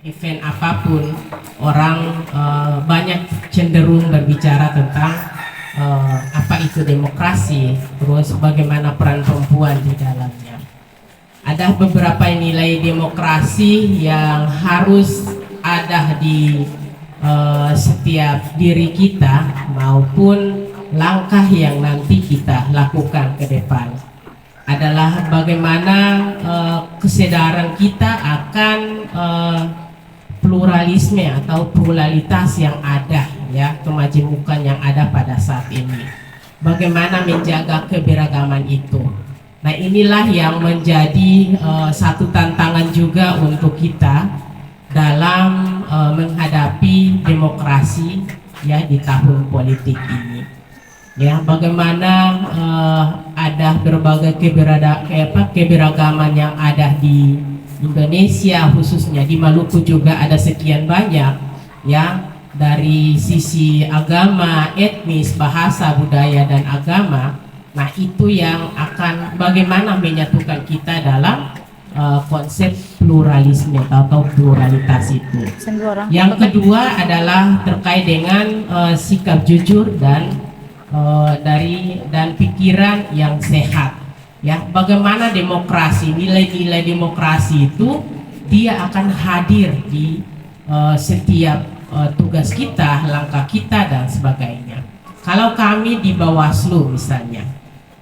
Event apapun, orang banyak cenderung berbicara tentang apa itu demokrasi, terus bagaimana peran perempuan di dalamnya. Ada beberapa nilai demokrasi yang harus ada di setiap diri kita maupun langkah yang nanti kita lakukan ke depan. Adalah bagaimana kesadaran kita akan pluralisme atau pluralitas yang ada, ya, kemajemukan yang ada pada saat ini. Bagaimana menjaga keberagaman itu. Nah, inilah yang menjadi satu tantangan juga untuk kita dalam menghadapi demokrasi, ya, di tahun politik ini. Ya, bagaimana ada berbagai keberagaman yang ada di Indonesia, khususnya di Maluku juga ada sekian banyak, ya, dari sisi agama, etnis, bahasa, budaya, dan agama. Nah, itu yang akan bagaimana menyatukan kita dalam konsep pluralisme atau pluralitas itu. Yang kedua adalah terkait dengan sikap jujur dan pikiran yang sehat. Ya, bagaimana demokrasi, nilai-nilai demokrasi itu dia akan hadir di setiap tugas kita, langkah kita, dan sebagainya. Kalau kami di Bawaslu misalnya,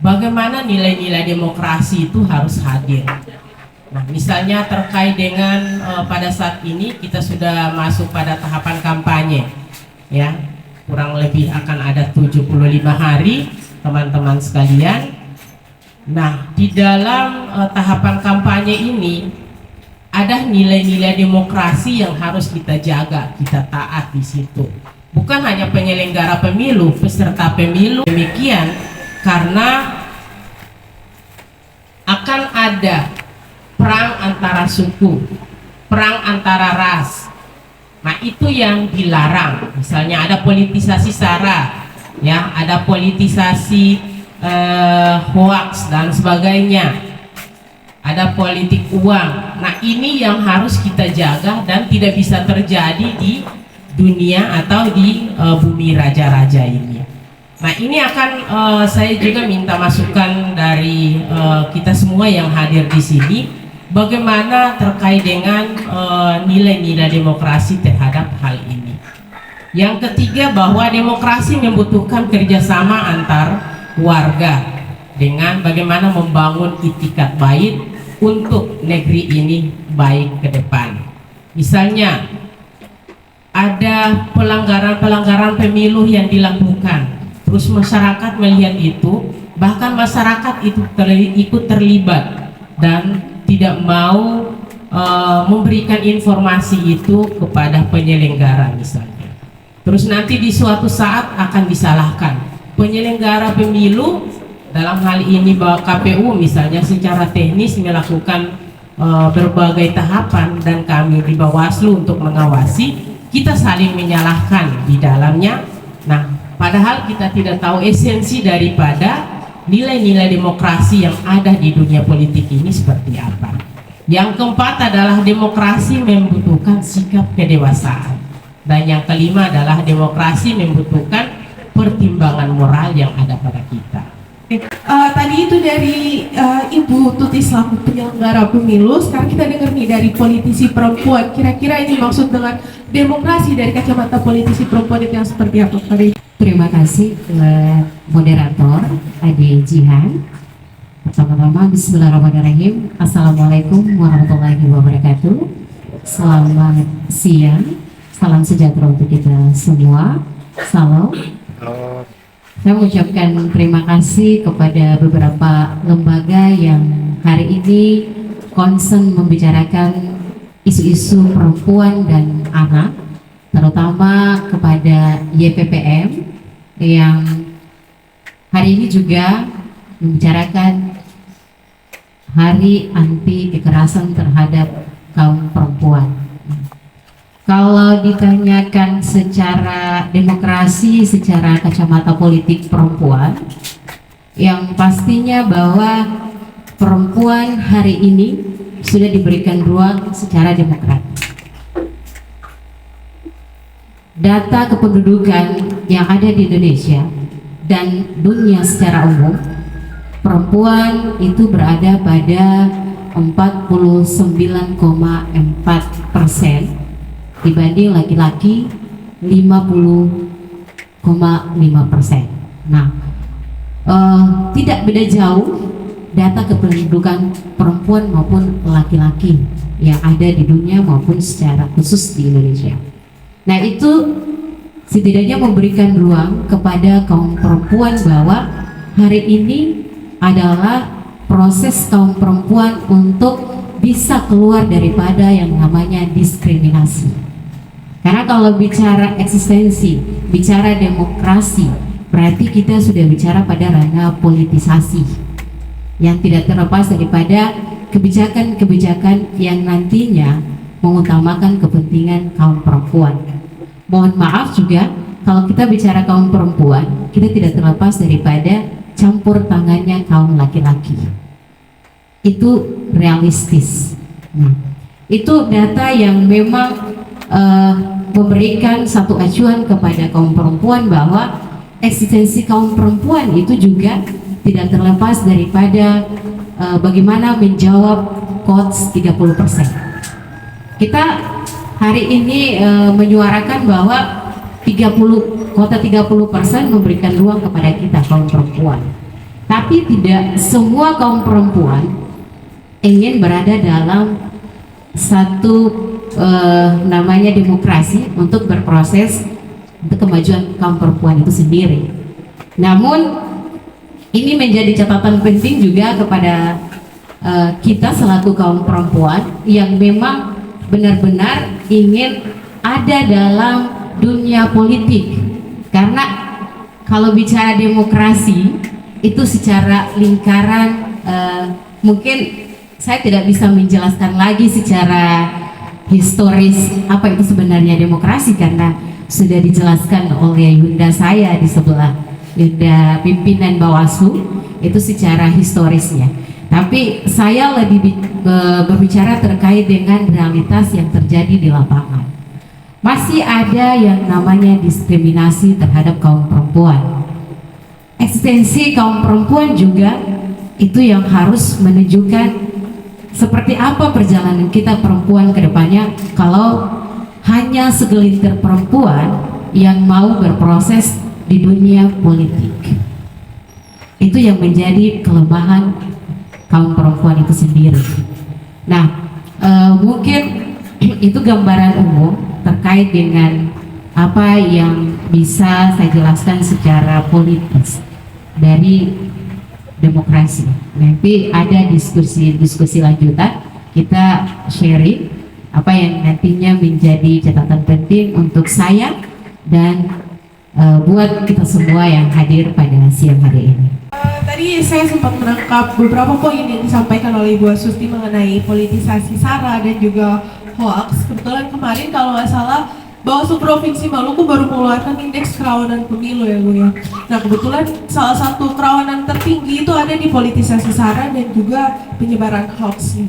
bagaimana nilai-nilai demokrasi itu harus hadir. Nah, misalnya terkait dengan pada saat ini kita sudah masuk pada tahapan kampanye, ya, kurang lebih akan ada 75 hari, teman-teman sekalian. Nah, di dalam tahapan kampanye ini ada nilai-nilai demokrasi yang harus kita jaga, kita taat di situ. Bukan hanya penyelenggara pemilu, peserta pemilu demikian, karena akan ada perang antara suku, perang antara ras. Nah, itu yang dilarang. Misalnya ada politisasi sara, ya, ada politisasi hoax dan sebagainya, ada politik uang. Nah, ini yang harus kita jaga dan tidak bisa terjadi di dunia atau di bumi raja-raja ini. Nah, ini akan saya juga minta masukan dari kita semua yang hadir di sini, bagaimana terkait dengan nilai-nilai demokrasi terhadap hal ini. Yang ketiga, bahwa demokrasi membutuhkan kerjasama antar warga dengan bagaimana membangun itikat baik untuk negeri ini baik ke depan. Misalnya ada pelanggaran-pelanggaran pemilu yang dilakukan, terus masyarakat melihat itu, bahkan masyarakat itu ikut terlibat dan tidak mau memberikan informasi itu kepada penyelenggara misalnya. Terus nanti di suatu saat akan disalahkan penyelenggara pemilu, dalam hal ini KPU misalnya, secara teknis melakukan berbagai tahapan, dan kami di Bawaslu untuk mengawasi, kita saling menyalahkan di dalamnya. Nah, padahal kita tidak tahu esensi daripada nilai-nilai demokrasi yang ada di dunia politik ini seperti apa. Yang keempat adalah demokrasi membutuhkan sikap kedewasaan, dan yang kelima adalah demokrasi membutuhkan pertimbangan moral yang ada pada kita. Tadi itu dari Ibu Tuti selaku penyelenggara pemilu. Sekarang kita dengar nih dari politisi perempuan. Kira-kira ini maksud dengan demokrasi dari kacamata politisi perempuan itu yang seperti apa? Terima kasih moderator Ade Jihan. Pertama-tama Bismillahirrahmanirrahim. Assalamualaikum warahmatullahi wabarakatuh. Selamat siang. Salam sejahtera untuk kita semua. Salam. Saya mengucapkan terima kasih kepada beberapa lembaga yang hari ini concern membicarakan isu-isu perempuan dan anak, terutama kepada YPPM yang hari ini juga membicarakan Hari Anti Kekerasan Terhadap Kaum Perempuan. Kalau ditanyakan secara demokrasi, secara kacamata politik perempuan, yang pastinya bahwa perempuan hari ini sudah diberikan ruang secara demokratis. data kependudukan yang ada di Indonesia dan dunia secara umum, perempuan itu berada pada 49,4% dibanding laki-laki 50,5%. Nah, tidak beda jauh data kependudukan perempuan maupun laki-laki yang ada di dunia maupun secara khusus di Indonesia. Nah, itu setidaknya memberikan ruang kepada kaum perempuan bahwa hari ini adalah proses kaum perempuan untuk bisa keluar daripada yang namanya diskriminasi. Karena kalau bicara eksistensi, bicara demokrasi, berarti kita sudah bicara pada ranah politisasi yang tidak terlepas daripada kebijakan-kebijakan yang nantinya mengutamakan kepentingan kaum perempuan. Mohon maaf juga kalau kita bicara kaum perempuan, kita tidak terlepas daripada campur tangannya kaum laki-laki. Itu realistis. Nah, itu data yang memang memberikan satu acuan kepada kaum perempuan bahwa eksistensi kaum perempuan itu juga tidak terlepas daripada bagaimana menjawab quotes 30%. Kita hari ini menyuarakan bahwa 30% memberikan ruang kepada kita kaum perempuan. Tapi tidak semua kaum perempuan ingin berada dalam satu namanya demokrasi untuk berproses untuk kemajuan kaum perempuan itu sendiri. Namun ini menjadi catatan penting juga kepada kita selaku kaum perempuan yang memang benar-benar ingin ada dalam dunia politik. Karena kalau bicara demokrasi itu secara lingkaran mungkin saya tidak bisa menjelaskan lagi secara historis apa itu sebenarnya demokrasi karena sudah dijelaskan oleh Yunda saya di sebelah, Yunda pimpinan Bawaslu itu secara historisnya. Tapi saya lebih berbicara terkait dengan realitas yang terjadi di lapangan. Masih ada yang namanya diskriminasi terhadap kaum perempuan. Eksistensi kaum perempuan juga itu yang harus menunjukkan seperti apa perjalanan kita perempuan ke depannya kalau hanya segelintir perempuan yang mau berproses di dunia politik. Itu yang menjadi kelemahan kaum perempuan itu sendiri. Nah, mungkin itu gambaran umum terkait dengan apa yang bisa saya jelaskan secara politis dari demokrasi. Nanti ada diskusi lanjutan, kita sharing apa yang nantinya menjadi catatan penting untuk saya dan buat kita semua yang hadir pada siang hari ini. Tadi saya sempat menangkap beberapa poin yang disampaikan oleh Ibu Astuti mengenai politisasi SARA dan juga hoax. Kebetulan kemarin kalau nggak salah Bawaslu Provinsi Maluku baru mengeluarkan indeks kerawanan pemilu ya Bu ya. Nah kebetulan salah satu kerawanan tertinggi itu ada di politisasi SARA dan juga penyebaran hoax.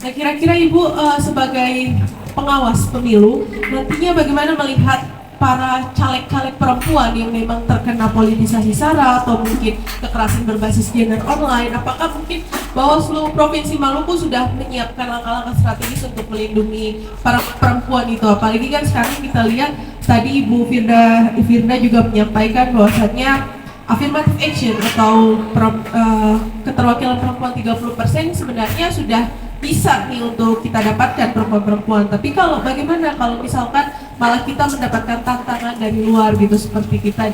Nah kira-kira Ibu sebagai pengawas pemilu nantinya bagaimana melihat para caleg-caleg perempuan yang memang terkena politisasi SARA atau mungkin kekerasan berbasis gender online? Apakah mungkin Bawaslu Provinsi Maluku sudah menyiapkan langkah-langkah strategis untuk melindungi para perempuan itu? Apalagi kan sekarang kita lihat tadi Ibu Firda juga menyampaikan bahwasannya affirmative action atau keterwakilan perempuan 30% sebenarnya sudah bisa nih untuk kita dapatkan perempuan-perempuan. Tapi kalau bagaimana kalau misalkan malah kita mendapatkan tantangan dari luar gitu, seperti kita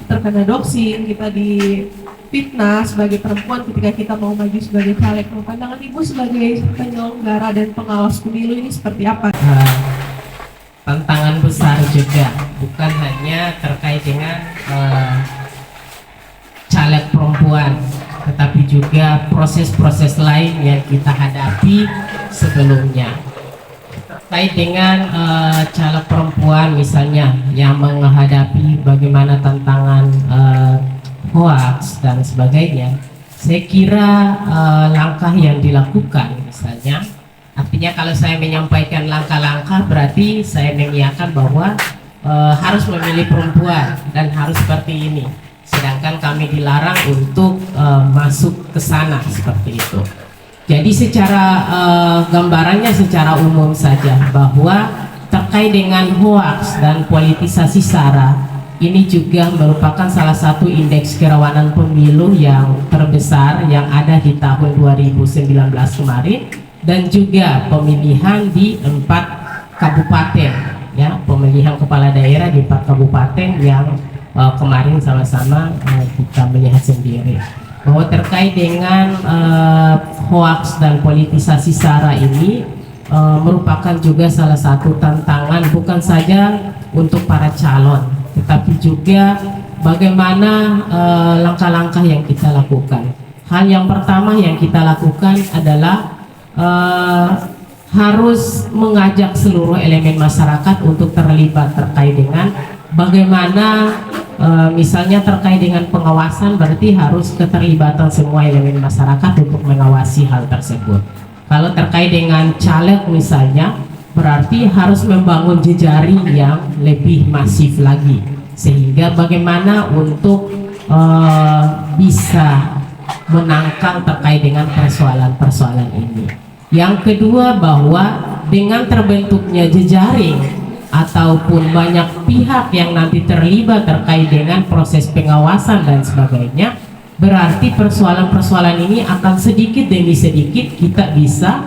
terkena doxing, kita difitnah sebagai perempuan ketika kita mau maju sebagai caleg. Pandangan Ibu sebagai penyelenggara dan pengawas pemilu ini seperti apa? Tantangan besar juga, bukan hanya terkait dengan caleg perempuan, tetapi juga proses-proses lain yang kita hadapi sebelumnya. Terkait dengan caleg perempuan misalnya yang menghadapi bagaimana tantangan hoax dan sebagainya, saya kira langkah yang dilakukan misalnya, artinya kalau saya menyampaikan langkah-langkah berarti saya mengiyakan bahwa harus memilih perempuan dan harus seperti ini, sedangkan kami dilarang untuk masuk ke sana seperti itu. Jadi secara gambarannya secara umum saja bahwa terkait dengan hoaks dan politisasi SARA ini juga merupakan salah satu indeks kerawanan pemilu yang terbesar yang ada di tahun 2019 kemarin, dan juga pemilihan di 4 kabupaten, ya, pemilihan kepala daerah di 4 kabupaten yang kemarin sama-sama kita melihat sendiri bahwa terkait dengan hoaks dan politisasi SARA ini merupakan juga salah satu tantangan bukan saja untuk para calon, tetapi juga bagaimana langkah-langkah yang kita lakukan. Hal yang pertama yang kita lakukan adalah harus mengajak seluruh elemen masyarakat untuk terlibat terkait dengan bagaimana misalnya terkait dengan pengawasan, berarti harus keterlibatan semua elemen masyarakat untuk mengawasi hal tersebut. Kalau terkait dengan caleg misalnya, berarti harus membangun jejaring yang lebih masif lagi, sehingga bagaimana untuk bisa menangkal terkait dengan persoalan-persoalan ini. Yang kedua, bahwa dengan terbentuknya jejaring ataupun banyak pihak yang nanti terlibat terkait dengan proses pengawasan dan sebagainya, berarti persoalan-persoalan ini akan sedikit demi sedikit kita bisa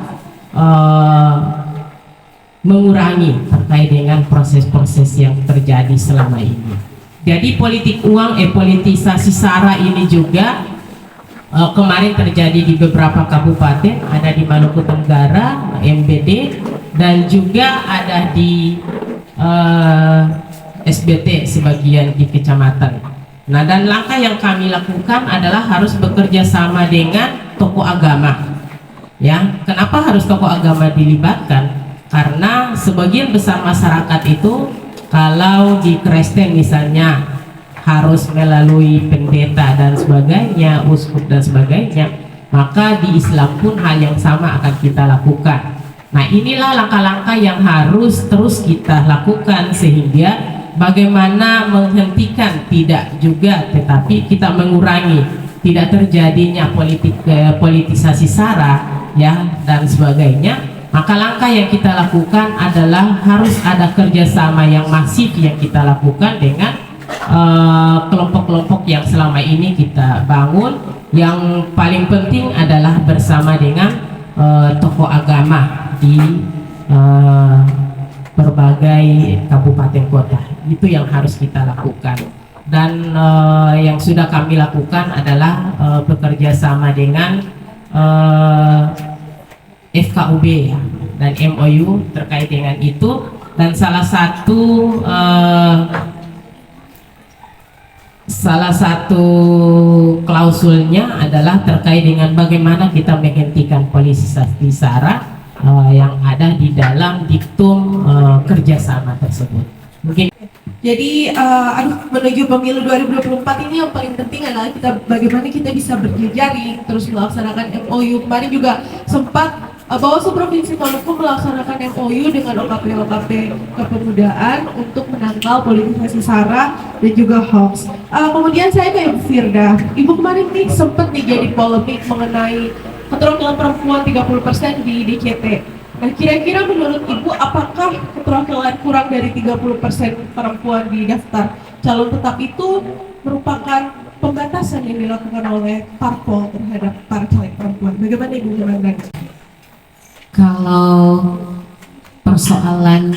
mengurangi terkait dengan proses-proses yang terjadi selama ini. Jadi politik uang, politisasi SARA ini juga kemarin terjadi di beberapa kabupaten, ada di Maluku Tenggara, MBD, dan juga ada di SBT sebagian di kecamatan. Nah, dan langkah yang kami lakukan adalah harus bekerja sama dengan tokoh agama. Ya, kenapa harus tokoh agama dilibatkan? Karena sebagian besar masyarakat itu kalau di Kristen misalnya harus melalui pendeta dan sebagainya, uskup dan sebagainya, maka di Islam pun hal yang sama akan kita lakukan. Nah, inilah langkah-langkah yang harus terus kita lakukan sehingga bagaimana menghentikan tidak juga, tetapi kita mengurangi tidak terjadinya politisasi SARA, ya, dan sebagainya. Maka langkah yang kita lakukan adalah harus ada kerjasama yang masif yang kita lakukan dengan kelompok-kelompok yang selama ini kita bangun. Yang paling penting adalah bersama dengan tokoh agama di berbagai kabupaten kota. Itu yang harus kita lakukan. Dan yang sudah kami lakukan adalah bekerja sama dengan FKUB dan MOU terkait dengan itu. Dan salah satu klausulnya adalah terkait dengan bagaimana kita menghentikan politisasi SARA yang ada di dalam diktum kerjasama tersebut. Mungkin. Jadi menuju pemilu 2024 ini yang paling penting adalah bagaimana kita bisa berjejaring terus melaksanakan MOU. Kemarin juga sempat Bawaslu Provinsi Maluku melaksanakan MOU dengan OKP kepemudaan untuk menangkal politisasi SARA dan juga hoax. Kemudian saya ke Ibu Firda. Ibu kemarin nih sempat nih jadi polemik mengenai keterwakilan perempuan 30% di DCT. Nah, kira-kira menurut Ibu apakah keterwakilan kurang dari 30% perempuan di daftar calon tetap itu merupakan pembatasan yang dilakukan oleh parpol terhadap para caleg perempuan? Bagaimana Ibu memandangnya? Kalau persoalan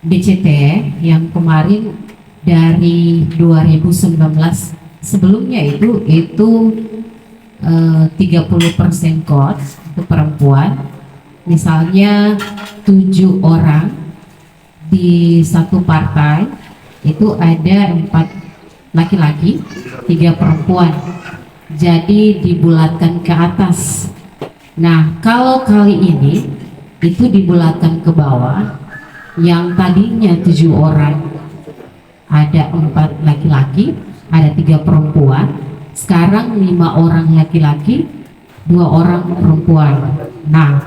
DCT yang kemarin dari 2019 sebelumnya itu 30% quote untuk perempuan, misalnya 7 orang di satu partai itu ada 4 laki-laki 3 perempuan, jadi dibulatkan ke atas. Nah, kalau kali ini itu dibulatkan ke bawah, yang tadinya 7 orang ada 4 laki-laki, ada 3 perempuan, sekarang 5 orang laki-laki, 2 orang perempuan. Nah,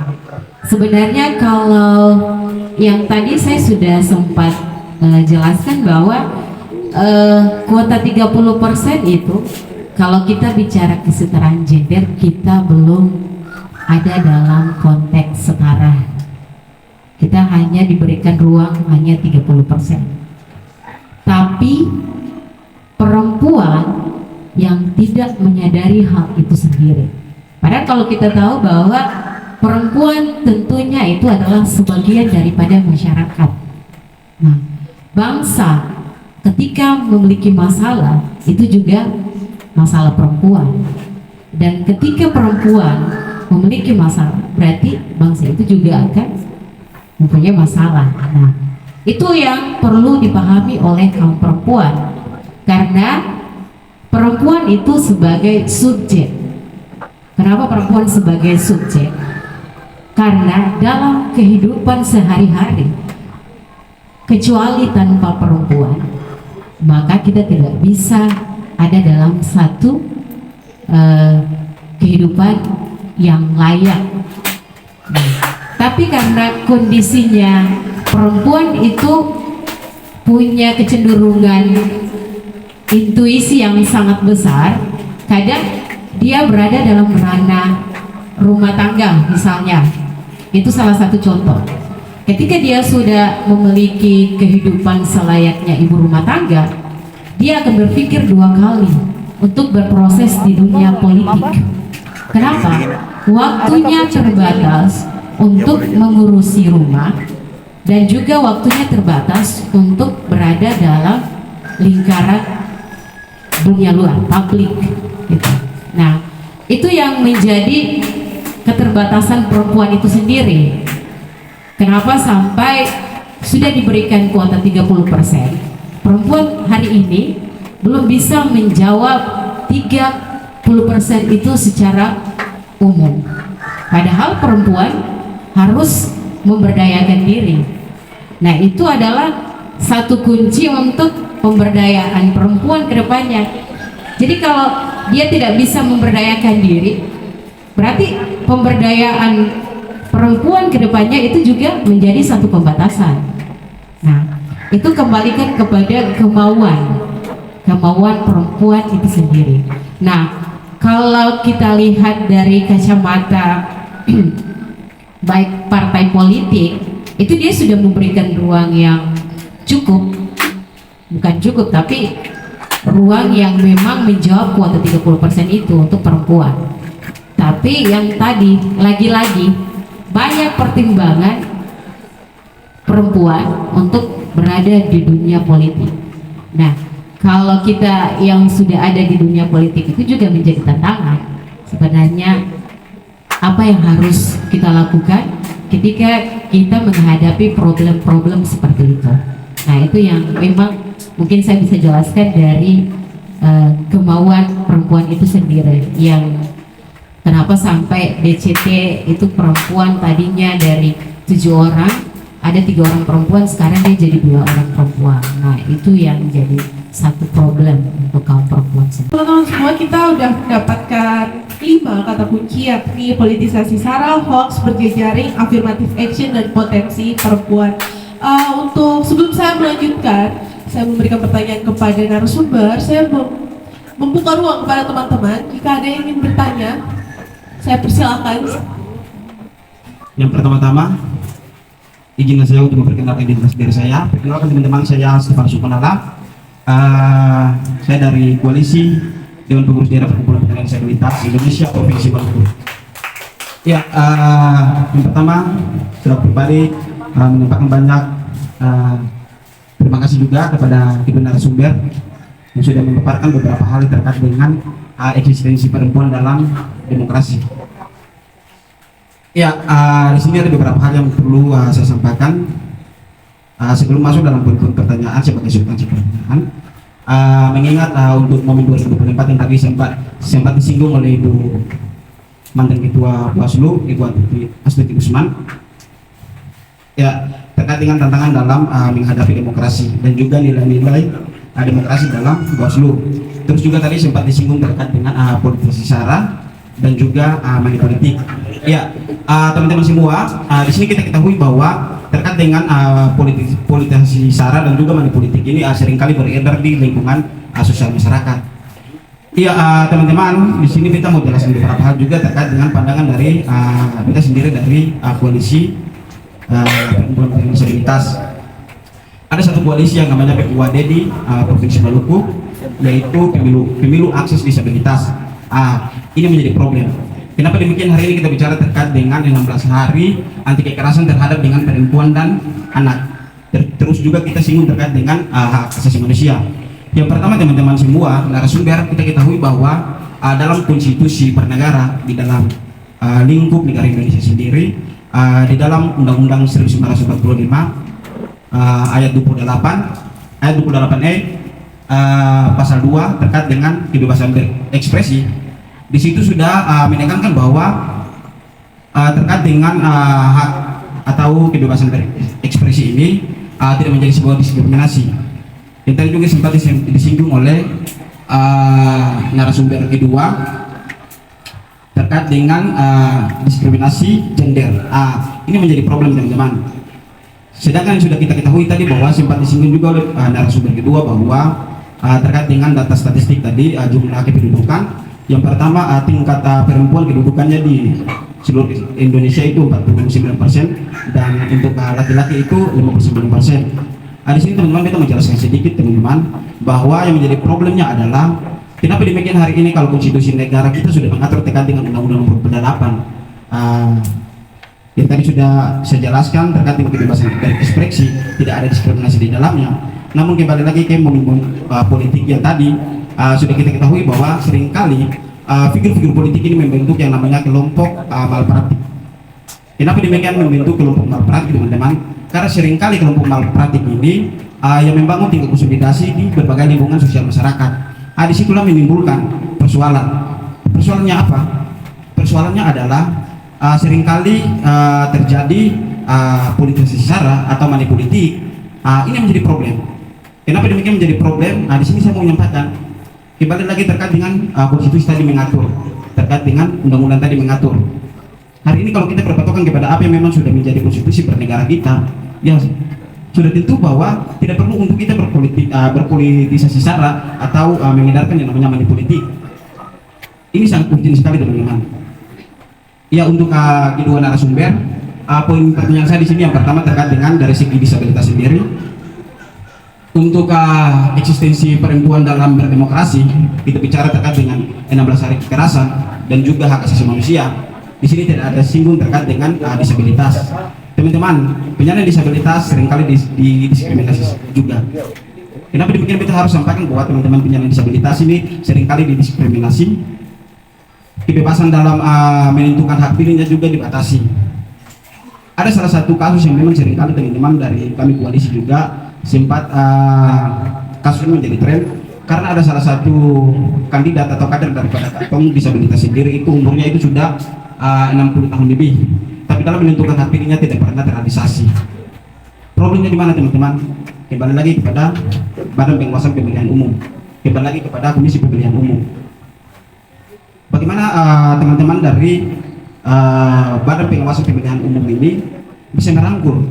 sebenarnya kalau yang tadi saya sudah sempat jelaskan bahwa kuota 30% itu kalau kita bicara kesetaraan gender, kita belum ada dalam konteks setara. Kita hanya diberikan ruang hanya 30%. Tapi perempuan yang tidak menyadari hal itu sendiri. Padahal kalau kita tahu bahwa perempuan tentunya itu adalah sebagian daripada masyarakat. Nah, bangsa ketika memiliki masalah itu juga masalah perempuan. Dan ketika perempuan memiliki masalah, berarti bangsa itu juga akan mempunyai masalah. Nah, itu yang perlu dipahami oleh kaum perempuan, karena perempuan itu sebagai subjek. Kenapa perempuan sebagai subjek? Karena dalam kehidupan sehari-hari, kecuali tanpa perempuan, maka kita tidak bisa ada dalam satu kehidupan yang layak. Nah, tapi karena kondisinya perempuan itu punya kecenderungan intuisi yang sangat besar, kadang dia berada dalam ranah rumah tangga misalnya. Itu salah satu contoh. Ketika dia sudah memiliki kehidupan selayaknya ibu rumah tangga, dia akan berpikir dua kali untuk berproses di dunia politik. Kenapa? Waktunya terbatas untuk mengurusi rumah, dan juga waktunya terbatas untuk berada dalam lingkaran dunia luar, publik gitu. Nah, itu yang menjadi keterbatasan perempuan itu sendiri. Kenapa sampai sudah diberikan kuota 30%, perempuan hari ini belum bisa menjawab 30% itu secara umum. Padahal perempuan harus memberdayakan diri. Nah, itu adalah satu kunci untuk pemberdayaan perempuan ke depannya. Jadi kalau dia tidak bisa memberdayakan diri, berarti pemberdayaan perempuan ke depannya itu juga menjadi satu pembatasan. Nah, itu kembalikan kepada kemauan perempuan itu sendiri. Nah, kalau kita lihat dari kacamata baik partai politik, itu dia sudah memberikan ruang yang bukan cukup, tapi ruang yang memang menjawab kuota 30% itu untuk perempuan. Tapi yang tadi, lagi-lagi banyak pertimbangan perempuan untuk berada di dunia politik. Nah, kalau kita yang sudah ada di dunia politik itu juga menjadi tantangan. Sebenarnya apa yang harus kita lakukan ketika kita menghadapi problem-problem seperti itu? Nah, itu yang memang mungkin saya bisa jelaskan dari kemauan perempuan itu sendiri, yang kenapa sampai DCT itu perempuan tadinya dari 7 orang, ada 3 orang perempuan, sekarang dia jadi 2 orang perempuan. Nah, itu yang jadi satu problem untuk kaum perempuan sendiri. Teman-teman semua, kita udah mendapatkan 5 kata kunci, yakni politisasi SARA, hoax, berjejaring, affirmative action, dan potensi perempuan. Untuk sebelum saya melanjutkan, saya memberikan pertanyaan kepada narasumber. Saya membuka ruang kepada teman-teman. Jika ada yang ingin bertanya, saya persilakan. Yang pertama-tama, izinkan saya untuk memperkenalkan identitas diri saya. Perkenalkan teman-teman, saya Stefan Supanala. Saya dari Koalisi Dewan Pengurus Daerah Perkumpulan Penyandang Disabilitas Indonesia Provinsi Bengkulu. Ya, yang pertama, secara pribadi menyampaikan banyak terima kasih juga kepada kedua narasumber yang sudah memaparkan beberapa hal terkait dengan eksistensi perempuan dalam demokrasi. Ya, di sini ada beberapa hal yang perlu saya sampaikan sebelum masuk dalam poin-poin pertanyaan sebagai substansi pertanyaan. Mengingat untuk momen 2024 yang tadi sempat disinggung oleh Ibu mantan Ketua Bawaslu, Ibu Astuti Usman. Ya, terkait dengan tantangan dalam menghadapi demokrasi dan juga nilai-nilai demokrasi dalam Bawaslu. Terus juga tadi sempat disinggung terkait dengan politisasi SARA dan juga money politik. Ya, teman-teman semua, di sini kita ketahui bahwa terkait terkait dengan politisasi sara dan juga money politik ini seringkali beredar di lingkungan sosial masyarakat. Iya, teman-teman, di sini kita mau jelasin beberapa hal juga terkait dengan pandangan dari kita sendiri dari koalisi perempuan disabilitas. Ada satu koalisi yang namanya PPUAD di Provinsi Maluku, yaitu pemilu akses disabilitas. Ini menjadi problem. Kenapa demikian? Hari ini kita bicara terkait dengan 16 hari anti kekerasan terhadap dengan perempuan dan anak. Terus juga kita singgung terkait dengan hak asasi manusia. Yang pertama, teman-teman semua narasumber, kita ketahui bahwa dalam konstitusi bernegara, di dalam lingkup negara Indonesia sendiri, di dalam Undang-Undang 1945 ayat 28E pasal 2 terkait dengan kebebasan berekspresi. Di situ sudah menekankan bahwa terkait dengan hak atau kebebasan berekspresi ini tidak menjadi sebuah diskriminasi. Yang tadi juga sempat disinggung oleh narasumber kedua terkait dengan diskriminasi gender. Ini menjadi problem, teman-teman. Sedangkan sudah kita ketahui tadi bahwa sempat disinggung juga oleh narasumber kedua bahwa terkait dengan data statistik tadi, jumlah kependudukan. Yang pertama, tingkat perempuan kedudukannya di seluruh Indonesia itu 49%, dan untuk laki-laki itu 59%. Di sini teman-teman kita menjelaskan sedikit, teman-teman, bahwa yang menjadi problemnya adalah kenapa demikian hari ini kalau konstitusi negara kita sudah mengatur terkait dengan Undang-Undang Nomor 28 yang tadi sudah saya jelaskan terkait dengan kebebasan berekspresi, tidak ada diskriminasi di dalamnya. Namun kembali lagi ke momen politik yang tadi sudah kita ketahui bahwa seringkali figur-figur politik ini membentuk yang namanya kelompok malpraktik. Kenapa demikian membentuk kelompok malpraktik, teman-teman? Karena seringkali kelompok malpraktik ini yang membangun tingkat konsolidasi di berbagai lingkungan sosial masyarakat. Disitulah menimbulkan persoalan. Persoalannya apa? Persoalannya adalah seringkali terjadi politisasi sara atau money politik. Ini menjadi problem. Kenapa demikian menjadi problem? Di sini saya mau menyampaikan kembali lagi terkait dengan konstitusi tadi mengatur, terkait dengan undang-undang tadi mengatur. Hari ini kalau kita berpatokan kepada apa yang memang sudah menjadi konstitusi bernegara kita, ya sudah tentu bahwa tidak perlu untuk kita berpolitisasi sara atau mengedarkan yang namanya money politik. Ini sangat penting sekali, teman-teman. Ya, untuk kedua narasumber, poin pertanyaan saya di sini yang pertama terkait dengan dari segi disabilitas sendiri. Untuk eksistensi perempuan dalam berdemokrasi, kita bicara terkait dengan 16 hari kekerasan dan juga hak asasi manusia. Di sini tidak ada singgung terkait dengan disabilitas. Teman-teman, penyandang disabilitas seringkali didiskriminasi juga. Kenapa demikian? Kita harus sampaikan bahwa teman-teman penyandang disabilitas ini seringkali didiskriminasi. Kebebasan dalam menentukan hak pilihnya juga dibatasi. Ada salah satu kasus yang memang seringkali teman-teman dari kami koalisi juga sempat kasus ini menjadi tren karena ada salah satu kandidat atau kader daripada kaum disabilitas sendiri itu umurnya itu sudah 60 tahun lebih, tapi dalam menentukan hak pilihnya tidak pernah terrealisasi. Problemnya di mana, teman-teman? Kembali lagi kepada Badan Pengawasan Pemilihan Umum, kembali lagi kepada Komisi Pemilihan Umum. Bagaimana teman-teman dari Badan Pengawasan Pemilihan Umum ini bisa merangkul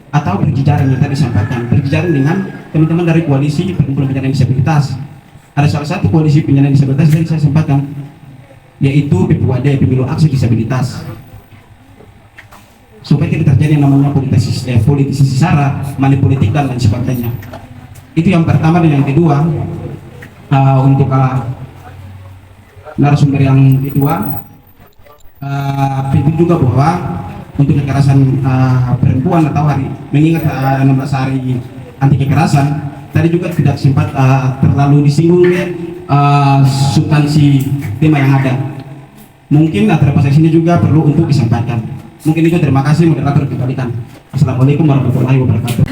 atau berjejaring yang tadi disampaikan, berjejaring dengan teman-teman dari koalisi perkumpulan penyandang disabilitas. Ada salah satu koalisi penyandang disabilitas yang saya sampaikan, yaitu PPUAD, Pemilu Akses Disabilitas, supaya tidak terjadi yang namanya politisasi sara, money politik dan lain sebagainya. Itu yang pertama. Dan yang kedua, untuk narasumber yang kedua, penting juga bahwa untuk kekerasan perempuan atau hari mengingat 16 hari anti kekerasan tadi juga tidak sempat terlalu disinggung substansi tema yang ada. Mungkin terlepas dari sini juga perlu untuk disampaikan. Mungkin itu, terima kasih, moderator dikembalikan. Assalamualaikum warahmatullahi wabarakatuh.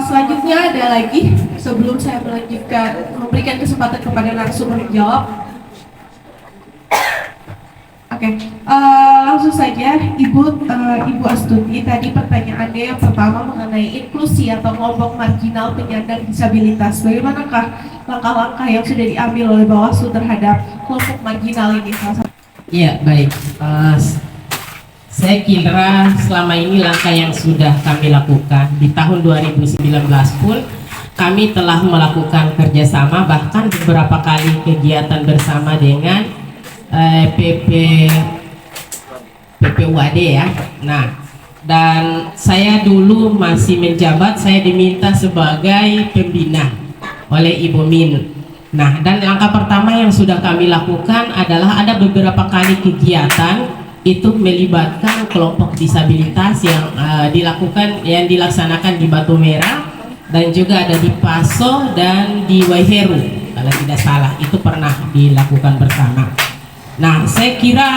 Selanjutnya ada lagi sebelum saya melanjutkan memberikan kesempatan kepada narasumber menjawab. Oke, langsung saja Ibu Astuti. Tadi pertanyaannya yang pertama mengenai inklusi atau kelompok marginal penyandang disabilitas. Bagaimanakah langkah-langkah yang sudah diambil oleh Bawaslu terhadap kelompok marginal ini? Iya, baik. Saya kira selama ini langkah yang sudah kami lakukan di tahun 2019 pun kami telah melakukan kerjasama, bahkan beberapa kali kegiatan bersama dengan PPUAD ya. Nah, dan saya dulu masih menjabat, saya diminta sebagai pembina oleh Ibu Min. Nah, dan langkah pertama yang sudah kami lakukan adalah ada beberapa kali kegiatan itu melibatkan kelompok disabilitas yang dilaksanakan di Batu Merah dan juga ada di Paso dan di Waiheru kalau tidak salah, itu pernah dilakukan bersama. Nah, saya kira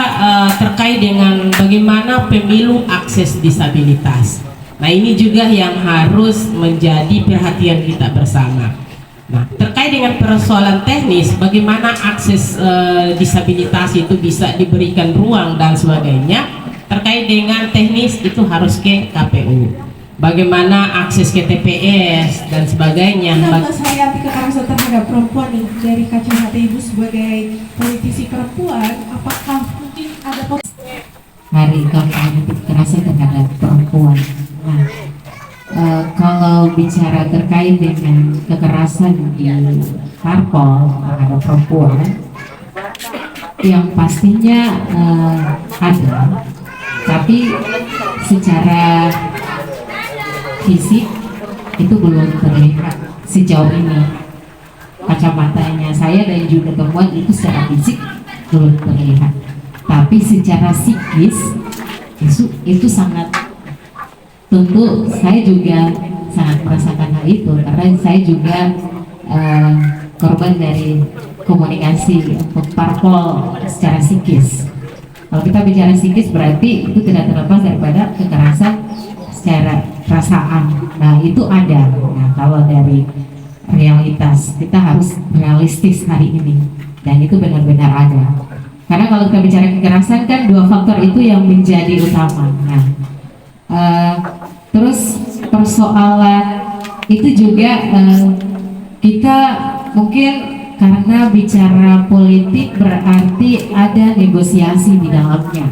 terkait dengan bagaimana pemilu akses disabilitas. Nah, ini juga yang harus menjadi perhatian kita bersama. Nah, terkait dengan persoalan teknis, bagaimana akses disabilitas itu bisa diberikan ruang dan sebagainya. Terkait dengan teknis itu harus ke KPU. Bagaimana akses ke TPS dan sebagainya. Kenapa saya kekerasan terhadap perempuan nih dari kacamata Ibu sebagai politisi perempuan, apakah mungkin ada Hari kampanye kekerasan terhadap perempuan. Nah, kalau bicara terkait dengan kekerasan di parpol terhadap perempuan, yang pastinya ada, tapi secara fisik itu belum terlihat sejauh ini. Kacamatanya saya dan juga temuan itu secara fisik belum terlihat, tapi secara psikis itu sangat, tentu saya juga sangat merasakan hal itu karena saya juga korban dari komunikasi untuk parpol secara psikis. Kalau kita bicara psikis berarti itu tidak terlepas daripada kekerasan secara perasaan. Nah, itu ada. Nah, kalau dari realitas kita harus realistis hari ini, dan itu benar-benar ada. Karena kalau kita bicara kekerasan kan dua faktor itu yang menjadi utama. Nah, terus persoalan itu juga kita mungkin karena bicara politik berarti ada negosiasi di dalamnya.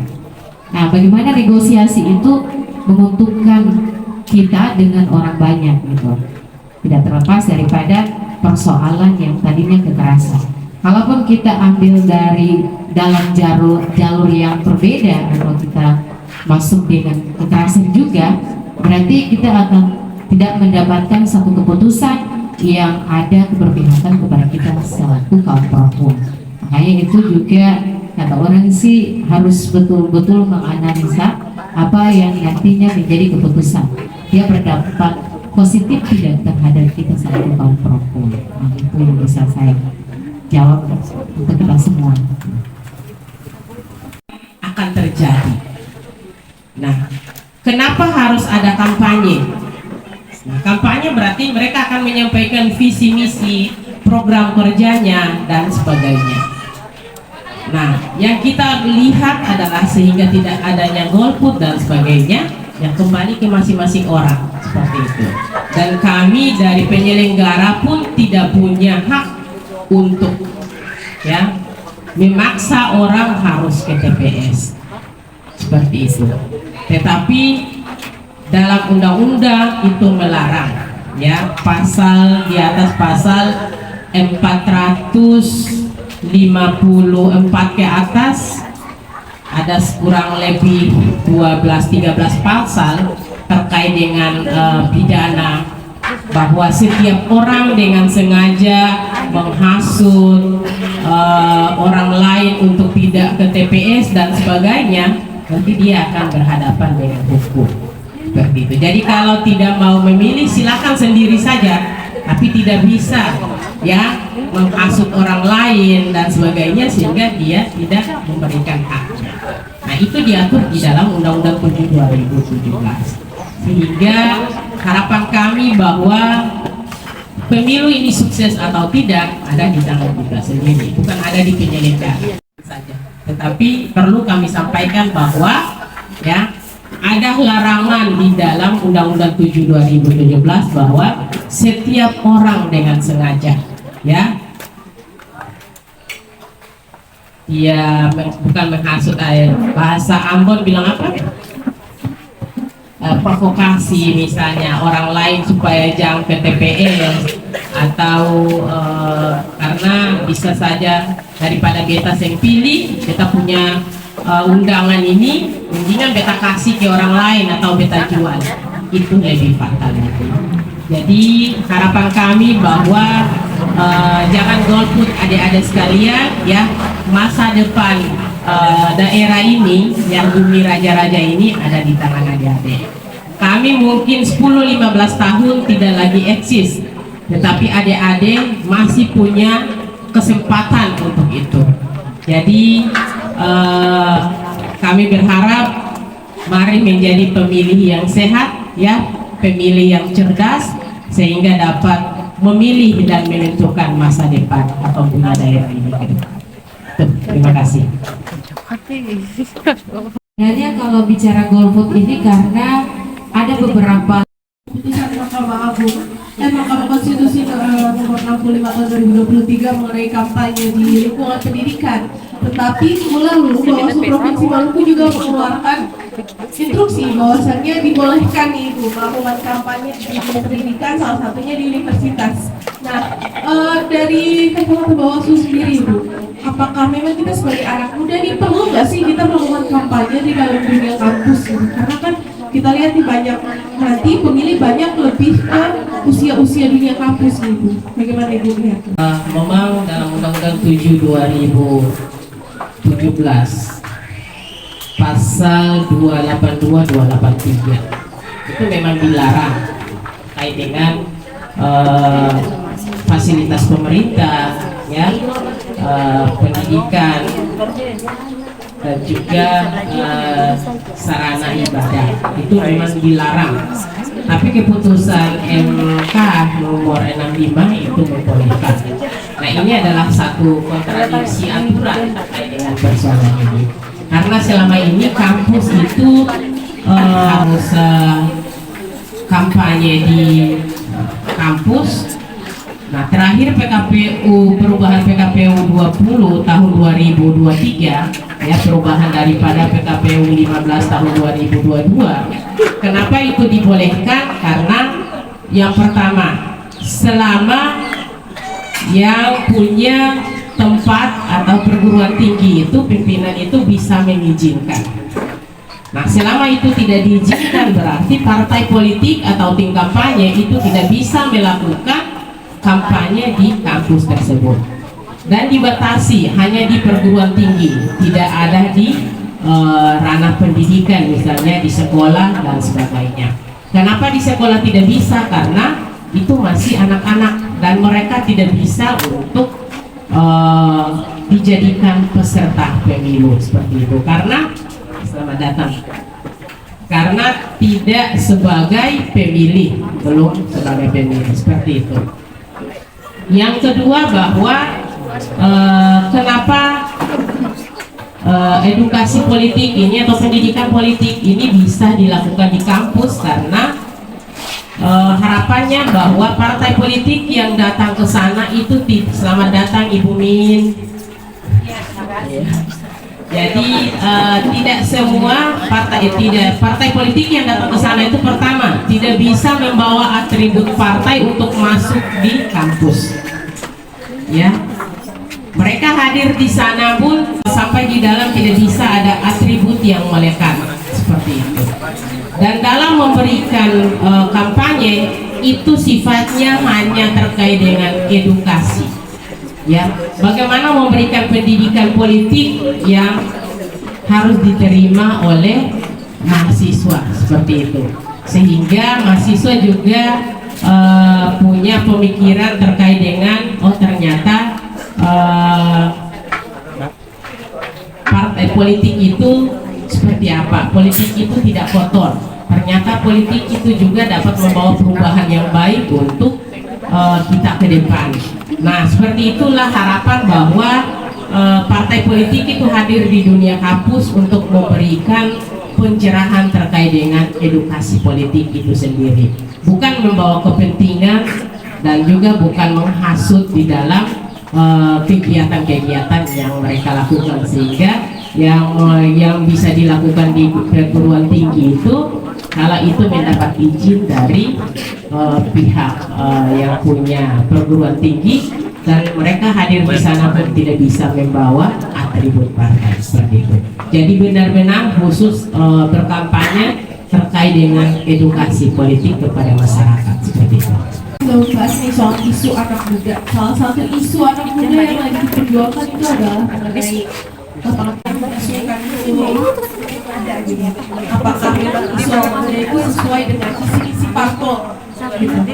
Nah, bagaimana negosiasi itu menguntungkan kita dengan orang banyak gitu, tidak terlepas daripada persoalan yang tadinya kekerasan. Kalaupun kita ambil dari dalam jalur yang berbeda atau kita masuk dengan kekerasan juga, berarti kita akan tidak mendapatkan satu keputusan yang ada keberpihakan kepada kita selaku kaum perempuan. Makanya itu juga kata orang sih harus betul-betul menganalisa apa yang nantinya menjadi keputusan. Dia berdampak positif tidak terhadap kita selaku kaum perempuan. Nah, itu yang bisa saya jawab untuk kita semua. Akan terjadi. Nah, kenapa harus ada kampanye? Nah, kampanye berarti mereka akan menyampaikan visi misi, program kerjanya dan sebagainya. Nah, yang kita lihat adalah sehingga tidak adanya golput dan sebagainya, yang kembali ke masing-masing orang seperti itu. Dan kami dari penyelenggara pun tidak punya hak untuk memaksa orang harus ke TPS seperti itu. Tetapi dalam undang-undang itu melarang, pasal di atas pasal 454 ke atas ada kurang lebih 12-13 pasal terkait dengan pidana, bahwa setiap orang dengan sengaja menghasut orang lain untuk tidak ke TPS dan sebagainya, nanti dia akan berhadapan dengan hukum seperti itu. Jadi kalau tidak mau memilih silakan sendiri saja, tapi tidak bisa menghasut orang lain dan sebagainya sehingga dia tidak memberikan haknya. Nah, itu diatur di dalam Undang-Undang 7 2017. Sehingga harapan kami bahwa pemilu ini sukses atau tidak ada di tangan kita sendiri, bukan ada di penyelenggara saja. Tetapi perlu kami sampaikan bahwa ada larangan di dalam Undang-Undang 7 2017 bahwa setiap orang dengan sengaja dia bukan menghasut, bahasa Ambon bilang apa? provokasi misalnya orang lain supaya jangan ke TPS, atau karena bisa saja daripada beta yang pilih, beta punya undangan ini, mendingan beta kasih ke orang lain atau beta jual, itu lebih fatal. Jadi harapan kami bahwa jangan golput adik-adik sekalian ya, masa depan daerah ini yang bumi raja-raja ini ada di tangan adik-adik. Kami mungkin 10-15 tahun tidak lagi eksis, tetapi adik-adik masih punya kesempatan untuk itu. Jadi kami berharap mari menjadi pemilih yang sehat ya, pemilih yang cerdas, sehingga dapat memilih dan menentukan masa depan atau punya daerah ini ke depan. Terima kasih. Sebenarnya kalau bicara golput ini karena ada beberapa Putusan Mahkamah Agung dan Mahkamah Konstitusi nomor 65 tahun 2023 mengenai kampanye di lingkungan pendidikan. Tetapi lalu Bawaslu Provinsi Maluku juga mengeluarkan instruksi bahwasannya dibolehkan itu melakukan kampanye di pendidikan, salah satunya di universitas. Nah, dari kacamata Bawaslu sendiri, Bu, apakah memang kita sebagai anak muda ini perlu nggak sih kita melakukan kampanye di dalam dunia kampus? Gitu? Karena kan kita lihat di banyak nanti pemilih banyak lebih ke usia-usia dunia kampus gitu. Bagaimana Ibu lihat? Memang dalam Undang-Undang 7 2017 pasal 282-283 itu memang dilarang terkait dengan fasilitas pemerintah ya, pendidikan dan juga sarana ibadah, itu memang dilarang. Tapi keputusan MK nomor 65 itu membolehkan. Nah, ini adalah satu kontradiksi aturan terkait dengan persoalan ini. Karena selama ini kampus itu harus kampanye di kampus. Nah, terakhir PKPU, perubahan PKPU 20 tahun 2023 ya, perubahan daripada PKPU 15 tahun 2022. Kenapa itu dibolehkan? Karena yang pertama, selama yang punya tempat atau perguruan tinggi itu, pimpinan itu bisa mengizinkan. Nah, selama itu tidak diizinkan, berarti partai politik atau tim kampanye itu tidak bisa melakukan kampanye di kampus tersebut, dan dibatasi hanya di perguruan tinggi, tidak ada di ranah pendidikan, misalnya di sekolah dan sebagainya. Kenapa di sekolah tidak bisa? Karena itu masih anak-anak dan mereka tidak bisa untuk dijadikan peserta pemilu seperti itu, karena selamat datang, karena tidak sebagai pemilih, belum sebagai pemilih seperti itu. Yang kedua, bahwa kenapa edukasi politik ini atau pendidikan politik ini bisa dilakukan di kampus, karena harapannya bahwa partai politik yang datang ke sana itu selamat datang Ibu Min. Jadi tidak semua partai politik yang datang ke sana itu, pertama, tidak bisa membawa atribut partai untuk masuk di kampus. Ya, mereka hadir di sana pun sampai di dalam tidak bisa ada atribut yang melekat seperti itu. Dan dalam memberikan kampanye itu sifatnya hanya terkait dengan edukasi. Ya, bagaimana memberikan pendidikan politik yang harus diterima oleh mahasiswa seperti itu, sehingga mahasiswa juga punya pemikiran terkait dengan ternyata partai politik itu seperti apa, politik itu tidak kotor, ternyata politik itu juga dapat membawa perubahan yang baik untuk kita ke depan. Nah, seperti itulah harapan bahwa partai politik itu hadir di dunia kampus untuk memberikan pencerahan terkait dengan edukasi politik itu sendiri, bukan membawa kepentingan dan juga bukan menghasut di dalam kegiatan-kegiatan yang mereka lakukan, sehingga yang bisa dilakukan di perguruan tinggi itu Kalau itu mendapat izin dari pihak yang punya perguruan tinggi, dan mereka hadir di sana pun tidak bisa membawa atribut partai seperti itu. Jadi benar-benar khusus berkampanye terkait dengan edukasi politik kepada masyarakat seperti itu. Bahas nih soal isu anak muda. Salah satu isu anak muda yang lagi diperjuangkan itu adalah mengenai lapangan masukan ini. Apakah memang isu anak muda itu sesuai dengan visi parpol? Bagaimana?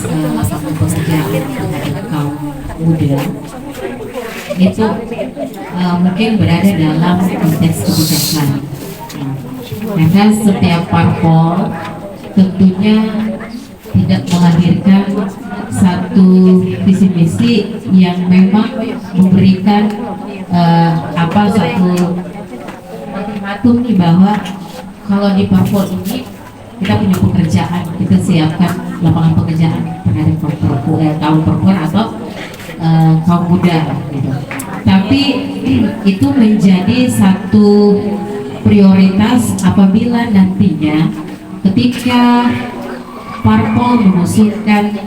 Lapangan pekerjaan terhadap kaum muda itu mungkin berada dalam konteks kebijakan. Karena setiap parpol tentunya tidak melahirkan satu visi misi yang memang memberikan satu ultimatum nih bahwa kalau di parpol ini kita punya pekerjaan, kita siapkan lapangan pekerjaan terhadap kaum perempuan atau kaum muda gitu. Tapi itu menjadi satu prioritas apabila nantinya ketika parpol mengusulkan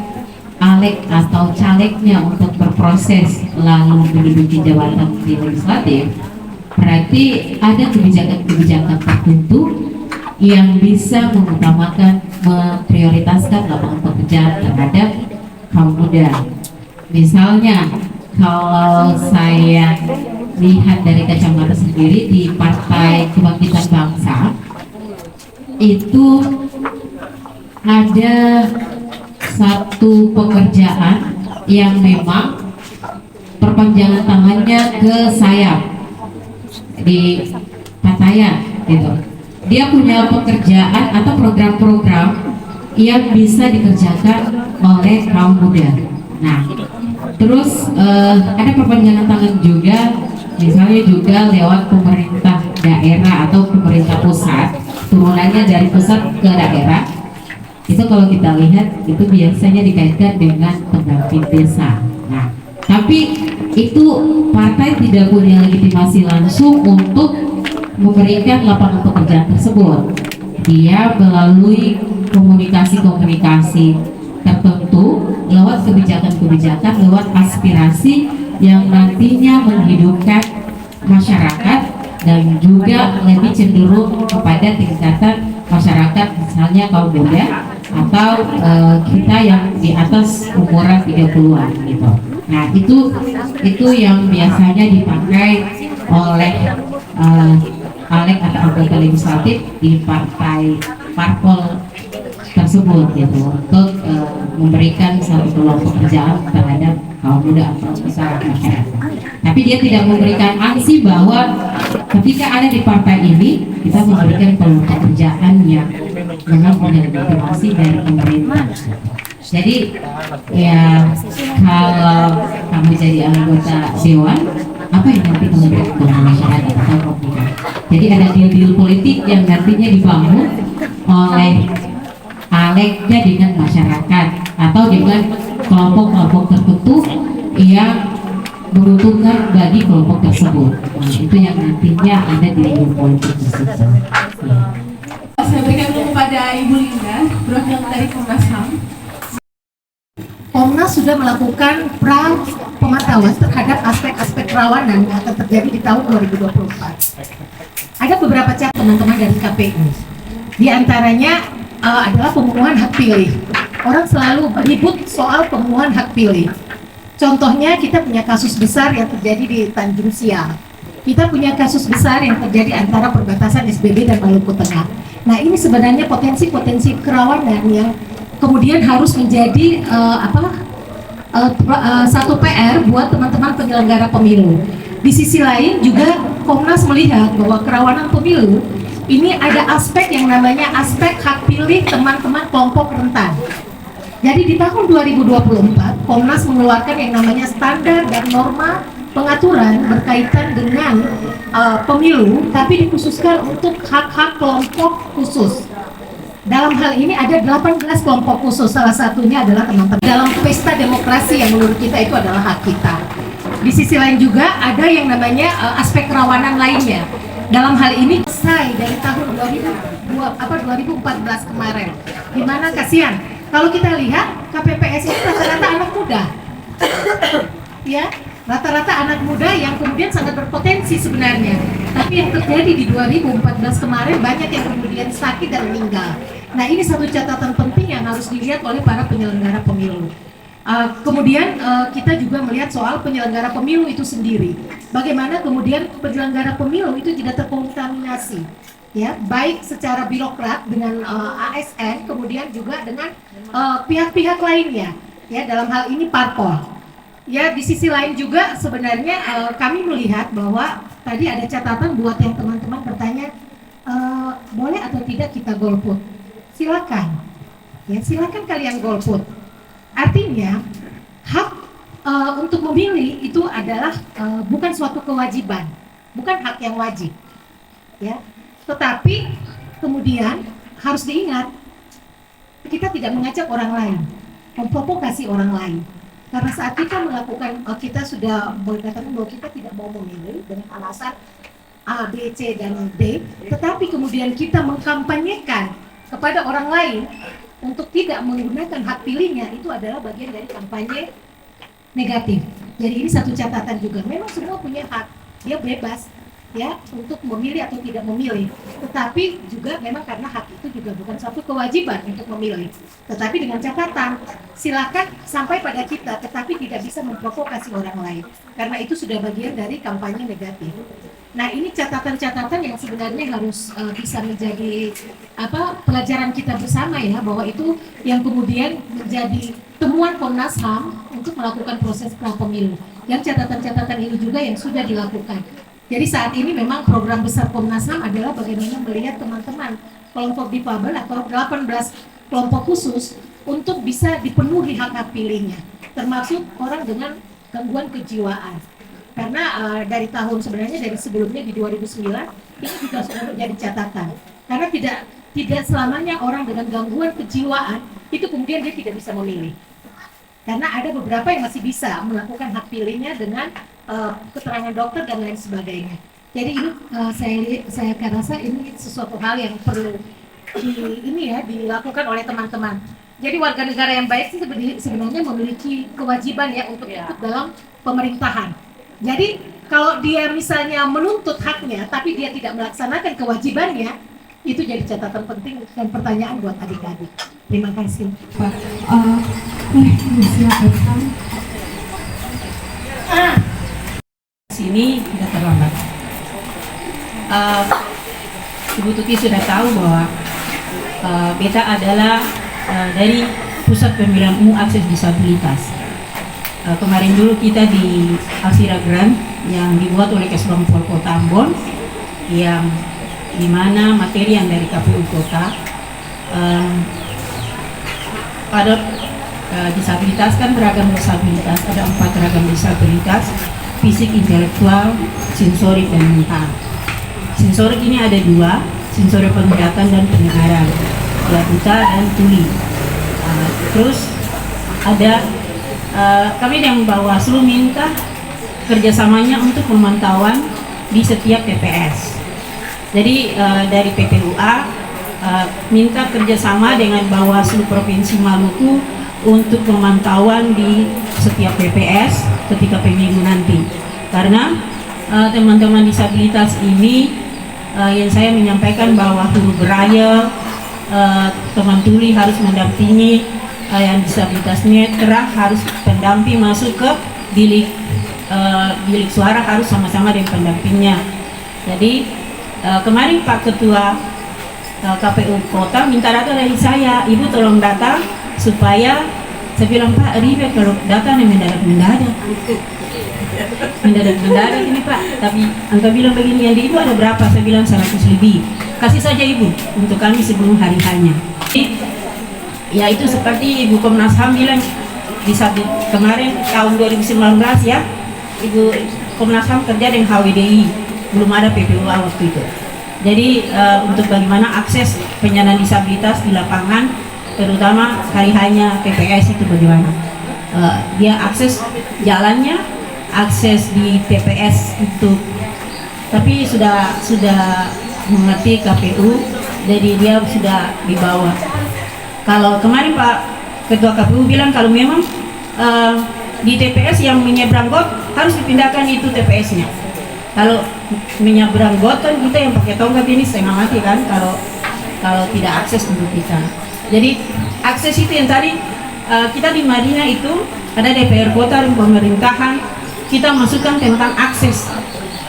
caleg atau calegnya untuk berproses lalu menduduki jabatan di legislatif, berarti ada kebijakan-kebijakan tertentu yang bisa mengutamakan, memprioritaskan lapangan pekerjaan terhadap kaum muda. Misalnya kalau saya lihat dari kacamata sendiri di Partai Kebangkitan Bangsa itu ada satu pekerjaan yang memang perpanjangan tangannya ke sayap di Patayan gitu. Dia punya pekerjaan atau program-program yang bisa dikerjakan oleh kaum muda. Nah, terus ada perpanjangan tangan juga, misalnya juga lewat pemerintah daerah atau pemerintah pusat, turunannya dari pusat ke daerah. Itu kalau kita lihat itu biasanya dikaitkan dengan pendamping desa. Nah, tapi itu partai tidak punya legitimasi langsung untuk memberikan lapangan pekerjaan tersebut. Dia melalui komunikasi-komunikasi tertentu lewat kebijakan-kebijakan, lewat aspirasi yang nantinya menghidupkan masyarakat dan juga lebih cenderung kepada tingkatan masyarakat, misalnya kaum muda atau kita yang di atas umuran 30-an gitu. Nah, itu yang biasanya dipakai oleh caleg atau anggota legislatif di parpol tersebut gitu, untuk memberikan satu kelompok pekerjaan terhadap kaum muda atau masyarakat. Tapi dia tidak memberikan ansi bahwa ketika ada di partai ini kita memberikan kelompok pekerjaan yang memang punya legitimasi dari pemerintah. Jadi ya kalau kamu jadi anggota dewan, apa yang nanti kamu berikan kepada masyarakat atau kaum muda? Jadi ada deal-deal politik yang nantinya dibangun oleh calegnya dengan masyarakat atau dengan kelompok-kelompok tertentu yang menguntungkan bagi kelompok tersebut. Nah, itu yang nantinya ada di deal politik tersebut. Saya berikan dulu kepada Ibu Linda, perwakilan dari Komnas HAM. Komnas sudah melakukan pra pemantauan terhadap aspek-aspek kerawanan yang akan terjadi di tahun 2024. Ada beberapa catatan teman-teman dari KPU. Di antaranya adalah pemenuhan hak pilih. Orang selalu ribut soal pemenuhan hak pilih. Contohnya kita punya kasus besar yang terjadi di Tanjung Siak. Kita punya kasus besar yang terjadi antara perbatasan SBB dan Maluku Tengah. Nah, ini sebenarnya potensi-potensi kerawanan yang kemudian harus menjadi satu PR buat teman-teman penyelenggara pemilu. Di sisi lain juga Komnas melihat bahwa kerawanan pemilu ini ada aspek yang namanya aspek hak pilih teman-teman kelompok rentan. Jadi di tahun 2024 Komnas mengeluarkan yang namanya standar dan norma pengaturan berkaitan dengan pemilu, tapi dikhususkan untuk hak-hak kelompok khusus. Dalam hal ini ada 18 kelompok khusus, salah satunya adalah teman-teman dalam pesta demokrasi yang menurut kita itu adalah hak kita. Di sisi lain juga ada yang namanya aspek kerawanan lainnya. Dalam hal ini selesai dari tahun 2021 2014 kemarin. Dimana kasihan, kalau kita lihat KPPS itu rata-rata anak muda, ya rata-rata anak muda yang kemudian sangat berpotensi sebenarnya. Tapi yang terjadi di 2014 kemarin banyak yang kemudian sakit dan meninggal. Nah ini satu catatan penting yang harus dilihat oleh para penyelenggara pemilu. Kemudian kita juga melihat soal penyelenggara pemilu itu sendiri. Bagaimana kemudian penyelenggara pemilu itu tidak terkontaminasi, ya, baik secara birokrat dengan ASN, kemudian juga dengan pihak-pihak lainnya, ya, dalam hal ini parpol. Ya, di sisi lain juga sebenarnya kami melihat bahwa tadi ada catatan buat yang teman-teman bertanya, boleh atau tidak kita golput? Silakan, ya, silakan kalian golput. Artinya hak untuk memilih itu adalah bukan suatu kewajiban, bukan hak yang wajib, ya. Tetapi kemudian harus diingat kita tidak mengajak orang lain, memprovokasi orang lain. Karena saat kita melakukan, kita sudah berkatakan bahwa kita tidak mau memilih dengan alasan A, B, C, dan D, tetapi kemudian kita mengkampanyekan kepada orang lain untuk tidak menggunakan hak pilihnya, itu adalah bagian dari kampanye negatif. Jadi ini satu catatan juga. Memang semua punya hak, dia bebas, ya, untuk memilih atau tidak memilih. Tetapi juga memang karena hak itu juga bukan suatu kewajiban untuk memilih. Tetapi dengan catatan, silakan sampai pada kita, tetapi tidak bisa memprovokasi orang lain. Karena itu sudah bagian dari kampanye negatif. Nah ini catatan-catatan yang sebenarnya harus bisa menjadi pelajaran kita bersama, ya, bahwa itu yang kemudian menjadi temuan Komnas HAM untuk melakukan proses pra-pemilu. Yang catatan-catatan ini juga yang sudah dilakukan. Jadi saat ini memang program besar Komnas HAM adalah bagaimana melihat teman-teman kelompok difabel atau 18 kelompok khusus untuk bisa dipenuhi hak-hak pilihnya, termasuk orang dengan gangguan kejiwaan. Karena dari tahun sebenarnya dari sebelumnya di 2009 ini juga sudah menjadi catatan. Karena tidak selamanya orang dengan gangguan kejiwaan itu kemudian dia tidak bisa memilih. Karena ada beberapa yang masih bisa melakukan hak pilihnya dengan keterangan dokter dan lain sebagainya. Jadi ini saya rasa ini sesuatu hal yang perlu dilakukan oleh teman-teman. Jadi warga negara yang baik sih sebenarnya memiliki kewajiban, ya, untuk ikut dalam pemerintahan. Jadi kalau dia misalnya menuntut haknya tapi dia tidak melaksanakan kewajibannya, itu jadi catatan penting dan pertanyaan buat adik-adik. Terima kasih, Pak. Silakan. Sini tidak terlambat. Ibu Tuti sudah tahu bahwa beta adalah dari Pusat Pemilihan Umum Akses Disabilitas. Kemarin dulu kita di Aksira Grant yang dibuat oleh Kesbangpol Kota Ambon, yang dimana materi yang dari KPU Kota pada disabilitas kan beragam disabilitas, ada 4 ragam disabilitas: fisik, intelektual, sensorik, dan mental. Sensorik ini ada 2, sensorik penglihatan dan pendengaran, ya, buta dan tuli. Terus ada kami yang Bawaslu minta kerjasamanya untuk pemantauan di setiap TPS. Jadi dari PPUA minta kerjasama dengan Bawaslu Provinsi Maluku untuk pemantauan di setiap TPS ketika pemilu nanti. Karena teman-teman disabilitas ini yang saya menyampaikan bahwa huruf braille, teman tuli harus mendampingi yang disabilitas netra, harus pendamping masuk ke bilik suara, harus sama-sama dengan pendampingnya. Jadi kemarin Pak Ketua KPU Kota minta data dari saya, Ibu tolong data supaya saya bilang, Pak, ribet kalau data yang mendadak ini Pak, tapi angka bilang begini, yang di Ibu ada berapa? Saya bilang 100 lebih, kasih saja Ibu untuk kami sebelum hari hanya. Ya itu seperti Ibu Komnas HAM bilang di kemarin tahun 2019, ya, Ibu Komnas HAM kerja dengan HWDI, belum ada PPUA waktu itu. Jadi untuk bagaimana akses penyandang disabilitas di lapangan, terutama hari hanya TPS itu bagaimana dia akses jalannya, akses di TPS itu. Tapi sudah mengerti KPU jadi dia sudah di bawah. Kalau kemarin Pak Ketua KPU bilang kalau memang di TPS yang menyeberang got harus dipindahkan itu TPS-nya. Kalau menyeberang got kan kita yang pakai tongkat ini setengah mati kan kalau tidak akses untuk kita. Jadi akses itu yang tadi kita di Madinah itu ada DPR kota dan pemerintahan, kita masukkan tentang akses.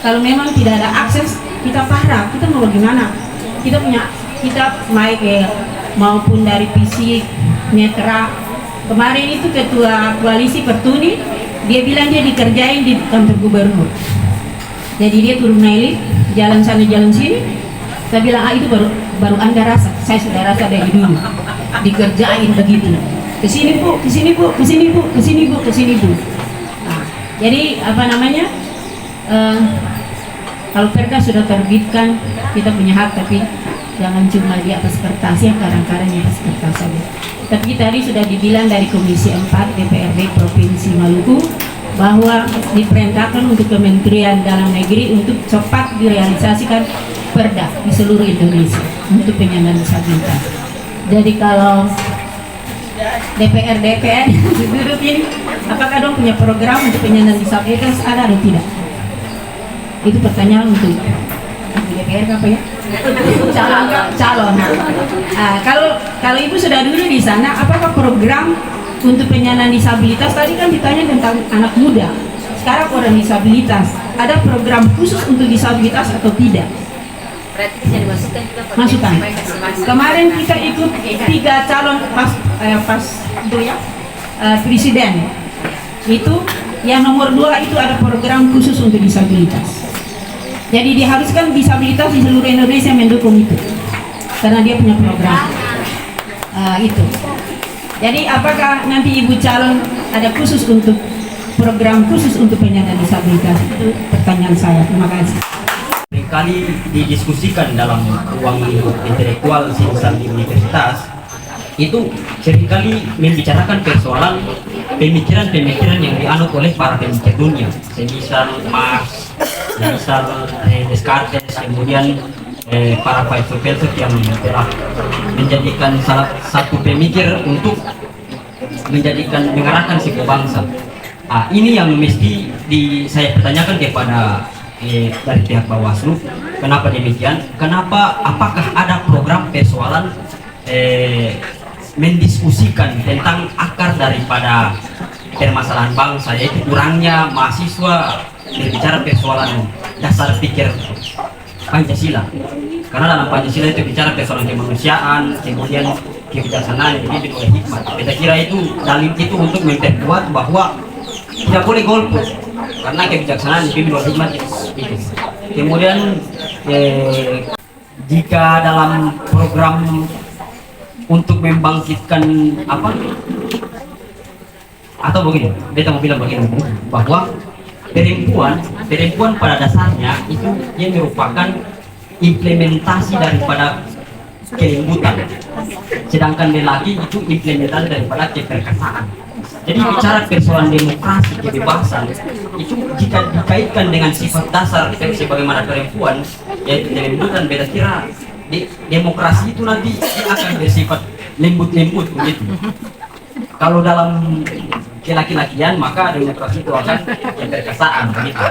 Kalau memang tidak ada akses, kita parah, kita mau bagaimana? Kita maupun dari fisik, netra. Kemarin itu ketua koalisi Pertuni, dia bilang dia dikerjain di kantor gubernur. Jadi dia turun naik, jalan sana jalan sini. Saya bilang, itu baru Anda rasa. Saya sudah rasa dari dulu. Dikerjain begitu. Kesini bu, kesini bu, kesini bu, kesini bu, kesini bu. Nah, jadi apa namanya? Kalau perda sudah terbitkan, kita punya hak, tapi jangan cuma di atas kertas ya, kadang-kadang di atas kertas saja. Tapi tadi sudah dibilang dari Komisi 4 DPRD Provinsi Maluku bahwa diperintahkan untuk Kementerian Dalam Negeri untuk cepat direalisasikan perda di seluruh Indonesia untuk penyandang disabilitas. Jadi kalau DPR duduk ini, apakah dong punya program untuk penyandang disabilitas, ada atau tidak? Itu pertanyaan untuk DPR apa ya? Calon. Kalau ibu sudah dulu di sana, apakah program untuk penyandang disabilitas? Tadi kan ditanya tentang anak muda. Sekarang orang disabilitas, ada program khusus untuk disabilitas atau tidak? Berarti bisa dimasukkan juga Pak. Masukkan. Kemarin kita ikut 3 calon pas itu ya presiden. Itu yang nomor 2 itu ada program khusus untuk disabilitas. Jadi diharuskan disabilitas di seluruh Indonesia mendukung itu, karena dia punya program itu. Jadi apakah nanti ibu calon ada khusus untuk program khusus untuk penyandang disabilitas? Itu pertanyaan saya. Terima kasih. Seringkali didiskusikan dalam ruang intelektual simsan di universitas, itu seringkali membicarakan persoalan pemikiran-pemikiran yang dianut oleh para pemikir dunia, semisal Marx, semisal Descartes, kemudian para filsuf yang telah menjadikan salah satu pemikir untuk mengarahkan sebuah bangsa. Ini yang mesti saya pertanyakan kepada dari pihak Bawaslu, kenapa demikian? Kenapa? Apakah ada program persoalan mendiskusikan tentang akar daripada permasalahan bangsa, yaitu kurangnya mahasiswa berbicara persoalan dasar pikir Pancasila? Karena dalam Pancasila itu bicara persoalan kemanusiaan, kemudian kebijaksanaan yang dipimpin oleh hikmat. Kita kira itu dalil itu untuk memperkuat bahwa tidak boleh golput karena kebijaksanaan dipimpin oleh hikmat itu. Kemudian jika dalam program untuk membangkitkan atau begini, beta mau bilang begini, bahwa perempuan pada dasarnya itu dia merupakan implementasi daripada kelembutan, sedangkan lelaki itu implementasi daripada keperkasaan. Jadi bicara persoalan demokrasi, kebebasan itu jika dikaitkan dengan sifat dasar sebagaimana perempuan, yaitu kelembutan, beda kira demokrasi itu nanti akan bersifat lembut-lembut begitu. Kalau dalam laki-lakian maka demokrasi itu akan keperkasaan begitu.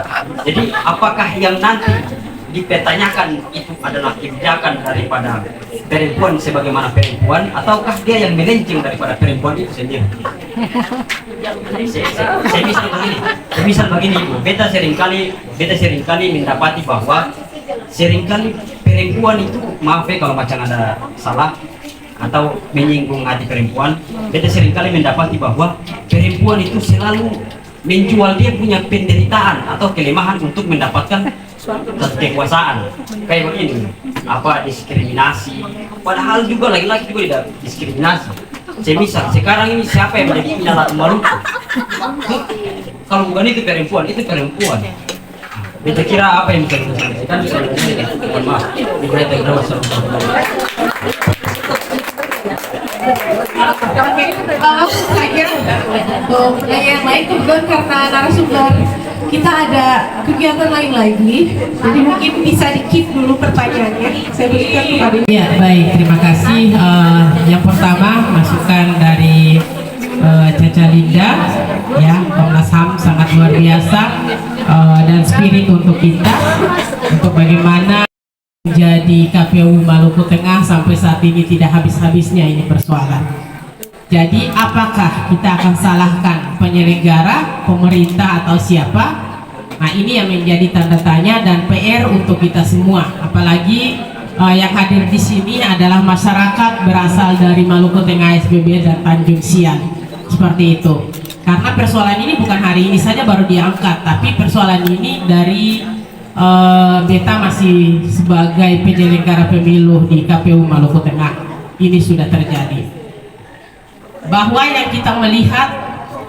Jadi apakah yang nanti dipertanyakan itu adalah kebijakan daripada perempuan sebagaimana perempuan, ataukah dia yang melenceng daripada perempuan itu sendiri? Saya misal begini Ibu, beta seringkali mendapati bahwa seringkali perempuan itu, maaf ya kalau macam ada salah atau menyinggung hati perempuan, beta seringkali mendapati bahwa perempuan itu selalu menjual dia punya penderitaan atau kelemahan untuk mendapatkan satu kekuasaan. Kayak begini, diskriminasi, padahal juga laki-laki juga tidak diskriminasi. Semisal sekarang ini siapa yang menjadi Inalak Maluku? Kalau bukan itu perempuan. Beta kira apa yang bisa kita sampaikan? Mohon maaf, Saya kira untuk pertanyaan yang lain kebetulan karena narasumber kita ada kegiatan lain lagi, jadi mungkin bisa di-keep dulu pertanyaannya. Saya berikan kepada Ya, baik, terima kasih. Yang pertama, masukan dari Caca Linda, ya, Komnas HAM sangat luar biasa, dan spirit untuk kita, untuk bagaimana menjadi KPU Maluku Tengah sampai saat ini tidak habis-habisnya ini persoalan. Jadi apakah kita akan salahkan penyelenggara, pemerintah atau siapa? Nah, ini yang menjadi tanda tanya dan PR untuk kita semua. Apalagi yang hadir di sini adalah masyarakat berasal dari Maluku Tengah, SBB dan Tanjung Sian. Seperti itu. Karena persoalan ini bukan hari ini saja baru diangkat, tapi persoalan ini dari beta masih sebagai penyelenggara pemilu di KPU Maluku Tengah. Ini sudah terjadi. Bahwa yang kita melihat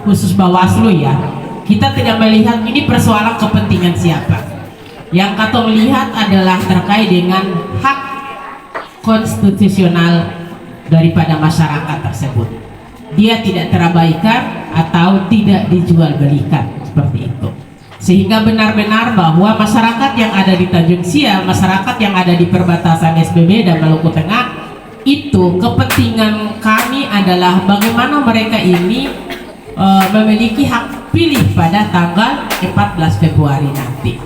khusus Bawaslu, ya, kita tidak melihat ini persoalan kepentingan siapa. Yang kita melihat adalah terkait dengan hak konstitusional daripada masyarakat tersebut. Dia tidak terabaikan atau tidak dijual belikan, seperti itu. Sehingga benar-benar bahwa masyarakat yang ada di Tanjung Sial, masyarakat yang ada di perbatasan SBB dan Maluku Tengah, itu kepentingan kami adalah bagaimana mereka ini memiliki hak pilih pada tanggal 14 Februari nanti.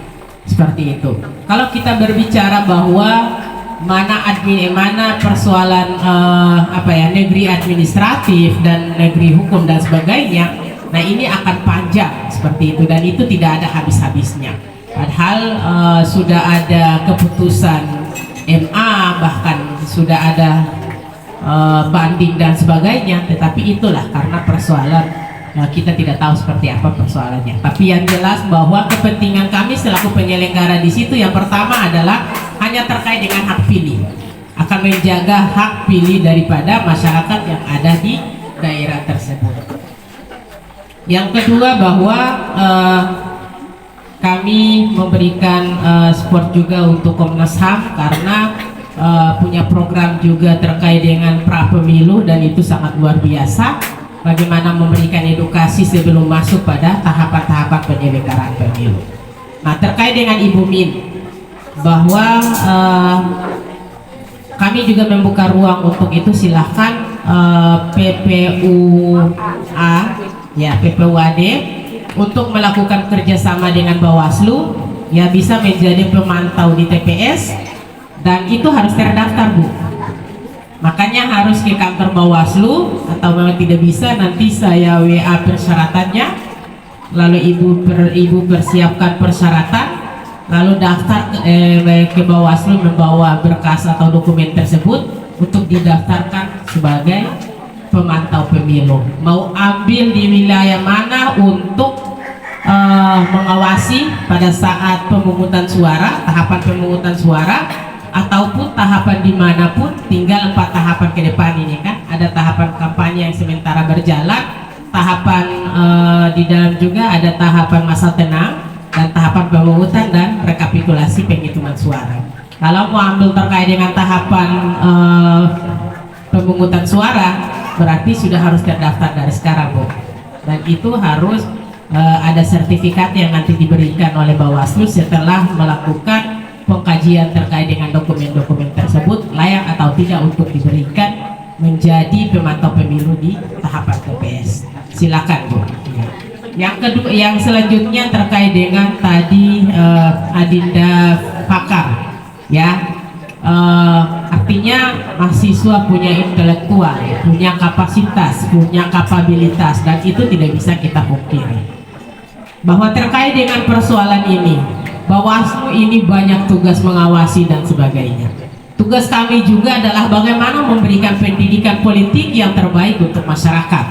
Seperti itu. Kalau kita berbicara bahwa mana persoalan negeri administratif dan negeri hukum dan sebagainya, nah ini akan panjang seperti itu, dan itu tidak ada habis-habisnya. Padahal sudah ada keputusan MA, bahkan sudah ada banding dan sebagainya, tetapi itulah karena persoalan kita tidak tahu seperti apa persoalannya. Tapi yang jelas bahwa kepentingan kami selaku penyelenggara di situ yang pertama adalah hanya terkait dengan hak pilih, akan menjaga hak pilih daripada masyarakat yang ada di daerah tersebut. Yang kedua bahwa kami memberikan support juga untuk Komnas HAM karena punya program juga terkait dengan pra pemilu, dan itu sangat luar biasa bagaimana memberikan edukasi sebelum masuk pada tahapan-tahapan penyelenggaraan pemilu. Nah, terkait dengan Ibu Min, bahwa kami juga membuka ruang untuk itu, silahkan PPUA, ya, PPUAD untuk melakukan kerjasama dengan Bawaslu, ya, bisa menjadi pemantau di TPS, dan itu harus terdaftar, Bu. Makanya harus ke kantor Bawaslu, atau memang tidak bisa nanti saya WA persyaratannya, lalu ibu persiapkan persyaratan, lalu daftar ke Bawaslu membawa berkas atau dokumen tersebut untuk didaftarkan sebagai pemantau pemilu. Mau ambil di wilayah mana untuk mengawasi pada saat pemungutan suara, tahapan pemungutan suara, ataupun tahapan dimanapun, tinggal 4 tahapan ke depan ini kan. Ada tahapan kampanye yang sementara berjalan, tahapan di dalam juga ada tahapan masa tenang, dan tahapan pemungutan dan rekapitulasi penghitungan suara. Kalau mau ambil terkait dengan tahapan pemungutan suara, berarti sudah harus terdaftar dari sekarang, Bu. Dan itu harus ada sertifikat yang nanti diberikan oleh Bawaslu setelah melakukan pengkajian terkait dengan dokumen-dokumen tersebut layak atau tidak untuk diberikan menjadi pemantau pemilu di tahapan TPS. Silakan, Bu. Yang kedua, yang selanjutnya terkait dengan tadi Adinda Pakar, ya, artinya mahasiswa punya intelektual, punya kapasitas, punya kapabilitas, dan itu tidak bisa kita pungkiri. Bahwa terkait dengan persoalan ini, Bawaslu ini banyak tugas mengawasi dan sebagainya. Tugas kami juga adalah bagaimana memberikan pendidikan politik yang terbaik untuk masyarakat.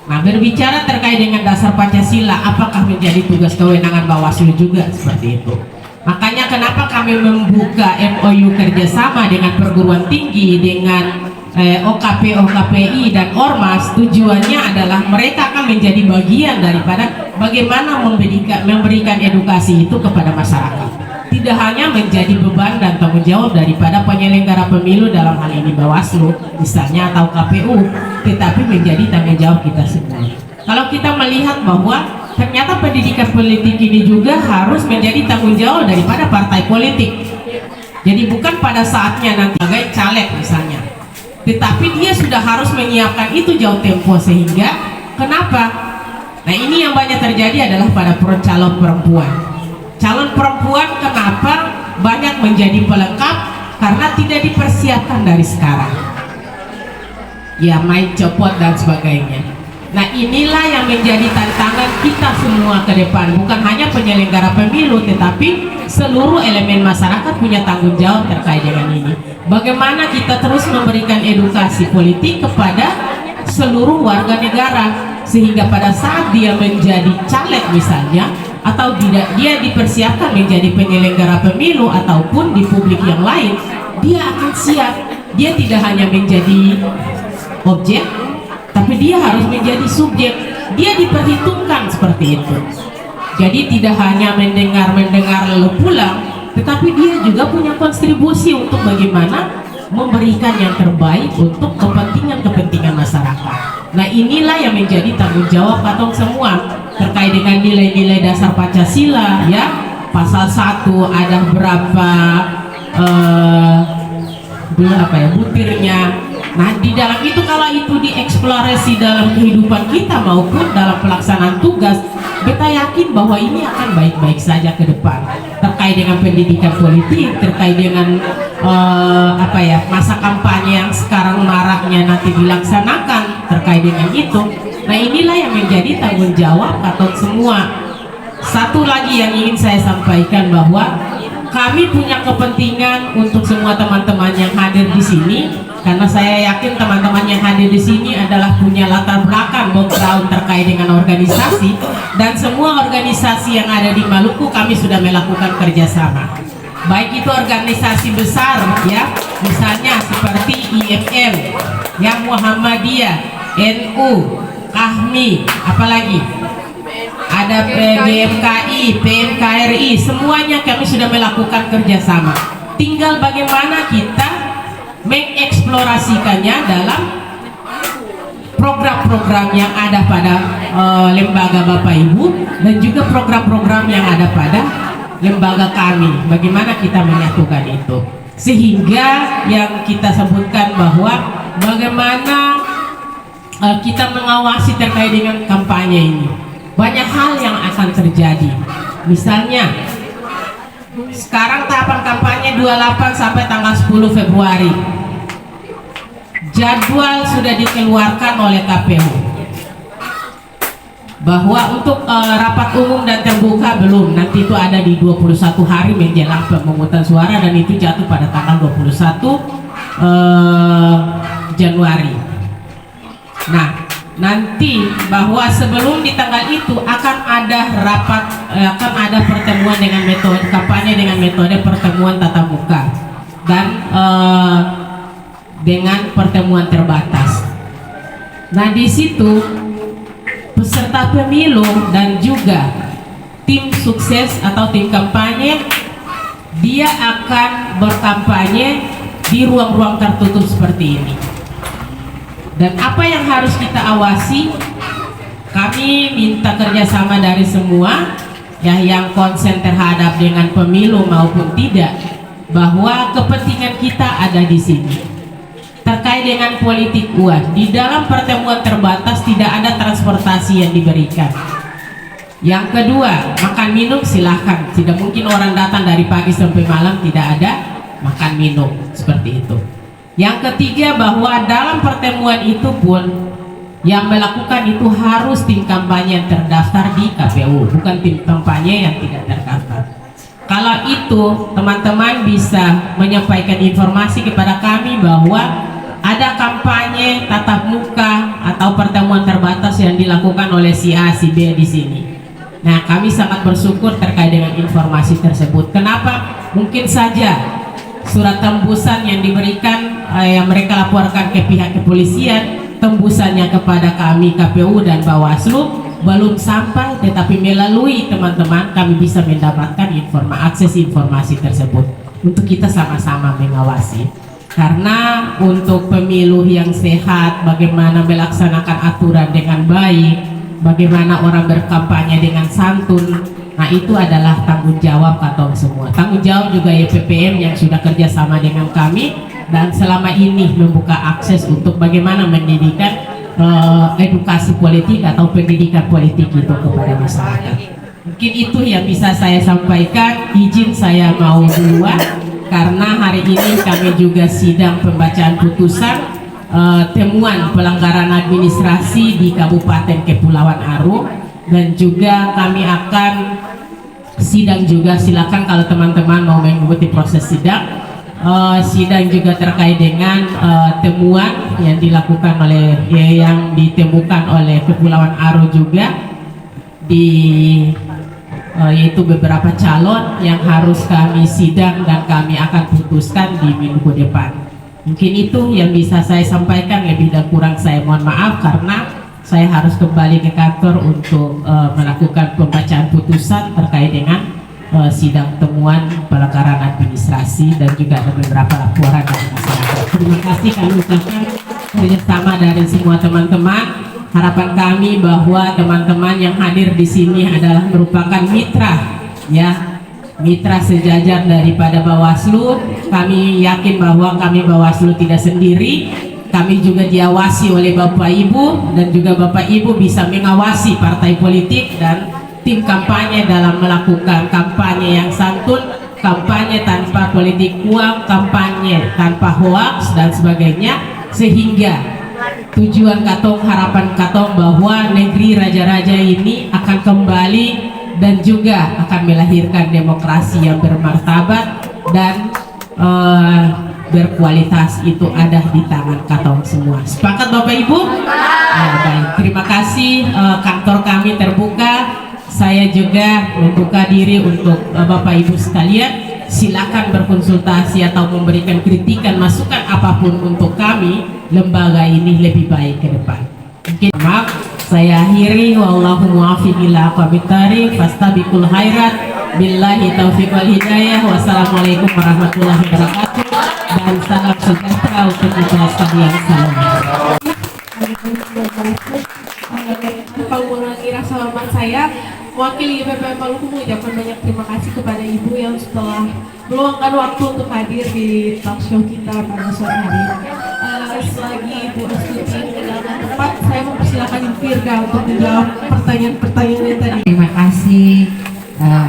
Nah, berbicara terkait dengan dasar Pancasila, apakah menjadi tugas kewenangan Bawaslu juga seperti itu? Makanya kenapa kami membuka MOU kerjasama dengan perguruan tinggi, dengan OKP, OKPI, dan Ormas. Tujuannya adalah mereka akan menjadi bagian daripada bagaimana memberikan edukasi itu kepada masyarakat. tidak hanya menjadi beban dan tanggung jawab daripada penyelenggara pemilu dalam hal ini Bawaslu misalnya atau KPU, tetapi menjadi tanggung jawab kita semua. Kalau kita melihat bahwa ternyata pendidikan politik ini juga harus menjadi tanggung jawab daripada partai politik. Jadi bukan pada saatnya nanti sebagai caleg misalnya, tetapi dia sudah harus menyiapkan itu jauh tempo. Sehingga kenapa? Nah, ini yang banyak terjadi adalah pada calon perempuan. Calon perempuan kenapa banyak menjadi pelengkap? Karena tidak dipersiapkan dari sekarang. Ya, main copot dan sebagainya. Nah, inilah yang menjadi tantangan kita semua ke depan. Bukan hanya penyelenggara pemilu, tetapi seluruh elemen masyarakat punya tanggung jawab terkait dengan ini. Bagaimana kita terus memberikan edukasi politik kepada seluruh warga negara, sehingga pada saat dia menjadi caleg misalnya, atau tidak dia dipersiapkan menjadi penyelenggara pemilu ataupun di publik yang lain, dia akan siap. Dia tidak hanya menjadi objek, tapi dia harus menjadi subjek. Dia diperhitungkan seperti itu. Jadi tidak hanya mendengar lalu pulang, tetapi dia juga punya kontribusi untuk bagaimana memberikan yang terbaik untuk kepentingan masyarakat. Nah, inilah yang menjadi tanggung jawab katong semua terkait dengan nilai-nilai dasar Pancasila, ya. Pasal 1 ada berapa butirnya. Nah, di dalam itu kalau itu dieksplorasi dalam kehidupan kita maupun dalam pelaksanaan tugas, kita yakin bahwa ini akan baik-baik saja ke depan. Terkait dengan pendidikan politik, terkait dengan masa kampanye yang sekarang maraknya nanti dilaksanakan, terkait dengan itu. Nah, inilah yang menjadi tanggung jawab katong semua. Satu lagi yang ingin saya sampaikan bahwa kami punya kepentingan untuk semua teman-teman yang hadir di sini, karena saya yakin teman-teman yang hadir di sini adalah punya latar belakang background terkait dengan organisasi, dan semua organisasi yang ada di Maluku kami sudah melakukan kerjasama. Baik itu organisasi besar, ya, misalnya seperti IFM, yang Muhammadiyah, NU, KAHMI, apalagi ada BMKI, PMKRI, semuanya kami sudah melakukan kerjasama. Tinggal bagaimana kita mengeksplorasikannya dalam program-program yang ada pada lembaga Bapak Ibu, dan juga program-program yang ada pada lembaga kami. Bagaimana kita menyatukan itu, sehingga yang kita sebutkan bahwa bagaimana kita mengawasi terkait dengan kampanye ini. Banyak hal yang akan terjadi. Misalnya sekarang tahapan kampanye 28 sampai tanggal 10 Februari. Jadwal sudah dikeluarkan oleh KPU bahwa untuk rapat umum dan terbuka belum. Nanti itu ada di 21 hari menjelang pemungutan suara, dan itu jatuh pada tanggal 21 Januari. Nah, nanti bahwa sebelum di tanggal itu akan ada rapat, akan ada pertemuan dengan metode kampanye dengan metode pertemuan tatap muka dan dengan pertemuan terbatas. Nah, di situ peserta pemilu dan juga tim sukses atau tim kampanye dia akan berkampanye di ruang-ruang tertutup seperti ini. Dan apa yang harus kita awasi, kami minta kerjasama dari semua, ya, yang konsen terhadap dengan pemilu maupun tidak, bahwa kepentingan kita ada di sini. Terkait dengan politik uang, di dalam pertemuan terbatas tidak ada transportasi yang diberikan. Yang kedua, makan minum silahkan. Tidak mungkin orang datang dari pagi sampai malam tidak ada makan minum, seperti itu. Yang ketiga, bahwa dalam pertemuan itu pun yang melakukan itu harus tim kampanye yang terdaftar di KPU, bukan tim kampanye yang tidak terdaftar. Kalau itu teman-teman bisa menyampaikan informasi kepada kami bahwa ada kampanye tatap muka atau pertemuan terbatas yang dilakukan oleh si A, si B di sini. Nah, kami sangat bersyukur terkait dengan informasi tersebut. Kenapa? Mungkin saja surat tembusan yang diberikan yang mereka laporkan ke pihak kepolisian, tembusannya kepada kami KPU dan Bawaslu belum sampai, tetapi melalui teman-teman kami bisa mendapatkan akses informasi tersebut untuk kita sama-sama mengawasi. Karena untuk pemilu yang sehat, bagaimana melaksanakan aturan dengan baik, bagaimana orang berkampanye dengan santun, nah itu adalah tanggung jawab Katong semua. Tanggung jawab juga YPPM yang sudah kerjasama dengan kami dan selama ini membuka akses untuk bagaimana mendidikan edukasi politik atau pendidikan politik itu kepada masyarakat. Mungkin itu yang bisa saya sampaikan. Izin saya mau duluan karena hari ini kami juga sidang pembacaan putusan temuan pelanggaran administrasi di Kabupaten Kepulauan Aru, dan juga kami akan sidang juga, silakan kalau teman-teman mau mengikuti proses sidang. Sidang juga terkait dengan temuan yang dilakukan oleh yang ditemukan oleh Kepulauan Aru juga yaitu beberapa calon yang harus kami sidang dan kami akan putuskan di minggu depan. Mungkin itu yang bisa saya sampaikan, lebih dan kurang saya mohon maaf karena saya harus kembali ke kantor untuk melakukan pembacaan putusan terkait dengan sidang temuan pelanggaran administrasi dan juga ada beberapa laporan dari masyarakat. Terima kasih kami ucapkan kerjasama dari semua teman-teman. Harapan kami bahwa teman-teman yang hadir di sini adalah merupakan mitra, ya, mitra sejajar daripada Bawaslu. Kami yakin bahwa kami Bawaslu tidak sendiri. Kami juga diawasi oleh Bapak Ibu dan juga Bapak Ibu bisa mengawasi partai politik dan tim kampanye dalam melakukan kampanye yang santun, kampanye tanpa politik uang, kampanye tanpa hoaks dan sebagainya, sehingga tujuan Katong, harapan Katong bahwa negeri raja-raja ini akan kembali dan juga akan melahirkan demokrasi yang bermartabat dan berkualitas, itu ada di tangan Katong semua. Sepakat Bapak Ibu? Baik, terima kasih. Kantor kami terbuka. Saya juga membuka diri untuk Bapak Ibu sekalian. Silakan berkonsultasi atau memberikan kritikan, masukan apapun untuk kami lembaga ini lebih baik ke depan. Mungkin maaf saya akhiri, wallahu muwaffiq ila aqwamit thariq, fastabiqul khairat, billahi taufiq wal hidayah. Wassalamualaikum warahmatullahi wabarakatuh dan salam sejahtera untuk kita sekalian. Mengulangi rasa hormat saya, wakil YPPM Maluku mengucapkan banyak terima kasih kepada Ibu yang setelah meluangkan waktu untuk hadir di talk show kita pada sore hari. Selagi Ibu Astuti meninggalkan tempat, saya mempersilakan Ibu Firda untuk menjawab pertanyaan-pertanyaan yang tadi. Terima kasih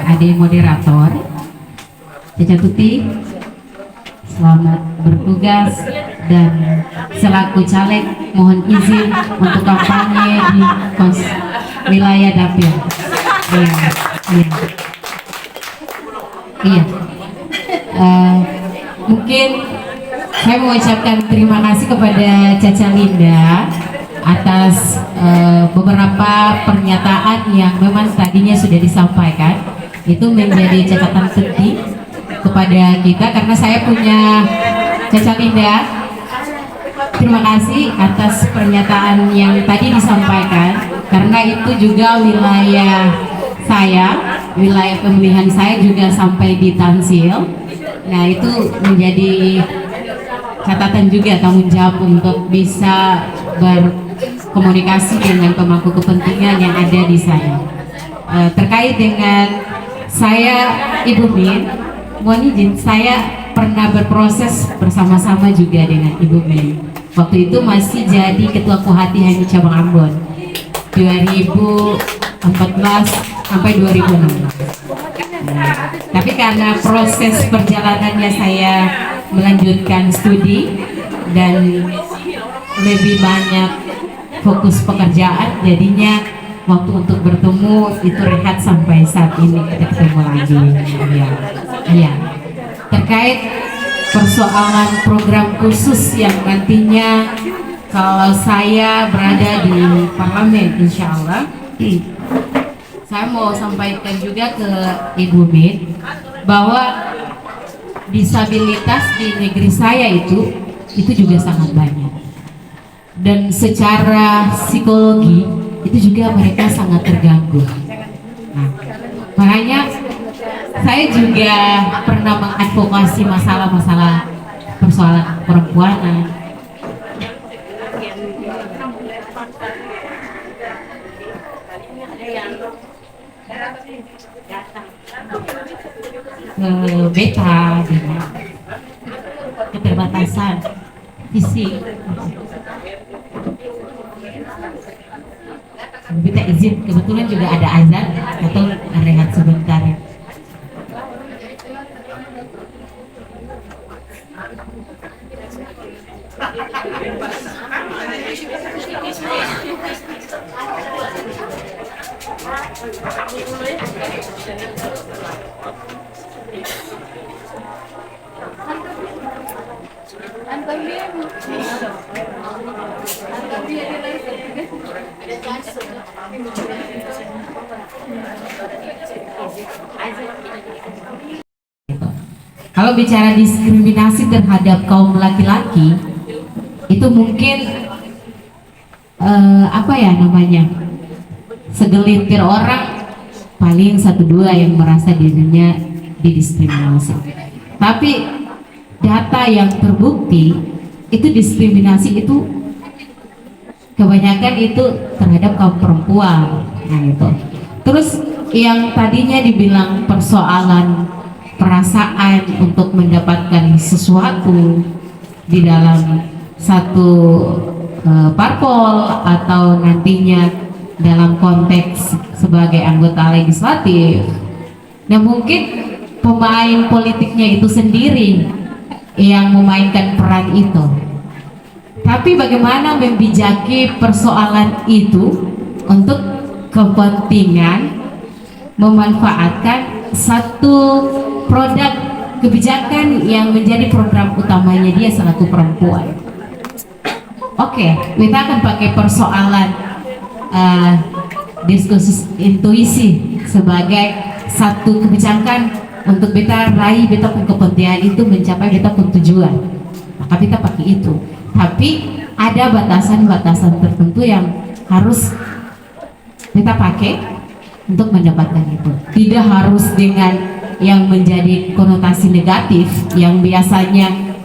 adik moderator Caca Tuti, selamat bertugas, dan selaku caleg mohon izin untuk kampanye di wilayah dapil. Iya. Mungkin saya mengucapkan terima kasih kepada Caca Linda atas beberapa pernyataan yang memang tadinya sudah disampaikan. Itu menjadi catatan penting kepada kita karena saya punya Caca Linda. Terima kasih atas pernyataan yang tadi disampaikan karena itu juga wilayah saya, wilayah pemilihan saya juga sampai di Tansil. Nah itu menjadi catatan juga, tanggung jawab untuk bisa berkomunikasi dengan pemangku kepentingan yang ada di sana. Terkait dengan saya, Ibu Min, mohon izin, saya pernah berproses bersama-sama juga dengan Ibu Min. Waktu itu masih jadi Ketua Kohati HMI Cabang Ambon 2014 sampai 2016. Tapi karena proses perjalanannya saya melanjutkan studi dan lebih banyak fokus pekerjaan, jadinya waktu untuk bertemu itu rehat sampai saat ini kita ketemu lagi. Iya. Terkait persoalan program khusus yang nantinya kalau saya berada di parlemen, insya Allah, saya mau sampaikan juga ke Ibu Min bahwa disabilitas di negeri saya itu juga sangat banyak, dan secara psikologi itu juga mereka sangat terganggu. Nah, makanya saya juga pernah mengadvokasi masalah-masalah persoalan perempuan. Beta dengan keterbatasan fisik. Minta izin, kebetulan juga ada azan atau rehat sebentar ya. Kalau bicara diskriminasi terhadap kaum laki-laki, itu mungkin apa ya namanya, segelintir orang, paling 1-2 yang merasa dirinya didiskriminasi. Tapi data yang terbukti itu diskriminasi itu kebanyakan itu terhadap kaum perempuan. Nah itu. Terus yang tadinya dibilang persoalan perasaan untuk mendapatkan sesuatu di dalam satu parpol atau nantinya dalam konteks sebagai anggota legislatif. Nah mungkin pemain politiknya itu sendiri yang memainkan peran itu. Tapi bagaimana membijaki persoalan itu untuk kepentingan memanfaatkan satu produk kebijakan yang menjadi program utamanya dia selaku perempuan. Oke, kita akan pakai persoalan diskursus intuisi sebagai satu kebijakan untuk beta raih beta pun kepentingan itu mencapai beta pun tujuan. Maka beta pakai itu. Tapi ada batasan-batasan tertentu yang harus kita pakai untuk mendapatkan itu. Tidak harus dengan yang menjadi konotasi negatif yang biasanya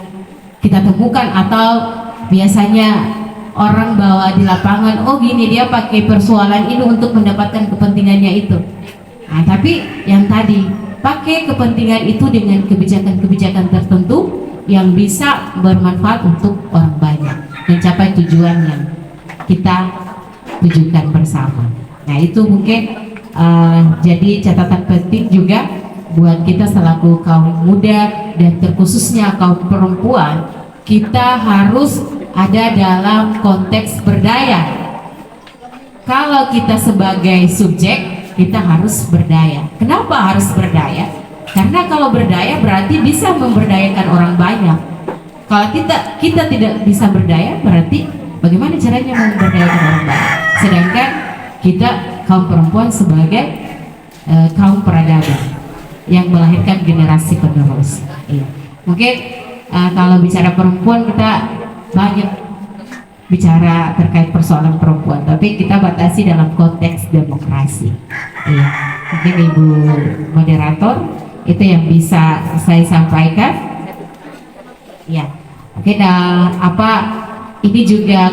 kita temukan atau biasanya orang bawa di lapangan, oh gini dia pakai persoalan ini untuk mendapatkan kepentingannya itu. Nah, tapi yang tadi pakai kepentingan itu dengan kebijakan-kebijakan tertentu yang bisa bermanfaat untuk orang banyak, mencapai tujuan yang kita tujukan bersama. Nah itu mungkin jadi catatan penting juga buat kita selaku kaum muda dan terkhususnya kaum perempuan, kita harus ada dalam konteks berdaya. Kalau kita sebagai subjek, kita harus berdaya. Kenapa harus berdaya? Karena kalau berdaya berarti bisa memberdayakan orang banyak. Kalau kita tidak bisa berdaya, berarti bagaimana caranya memberdayakan orang banyak? Sedangkan kita kaum perempuan sebagai kaum peradaban yang melahirkan generasi penerus. Iya. Mungkin kalau bicara perempuan kita banyak bicara terkait persoalan perempuan, tapi kita batasi dalam konteks demokrasi. Iya. Mungkin Ibu moderator itu yang bisa saya sampaikan. Ya. Mungkin ini juga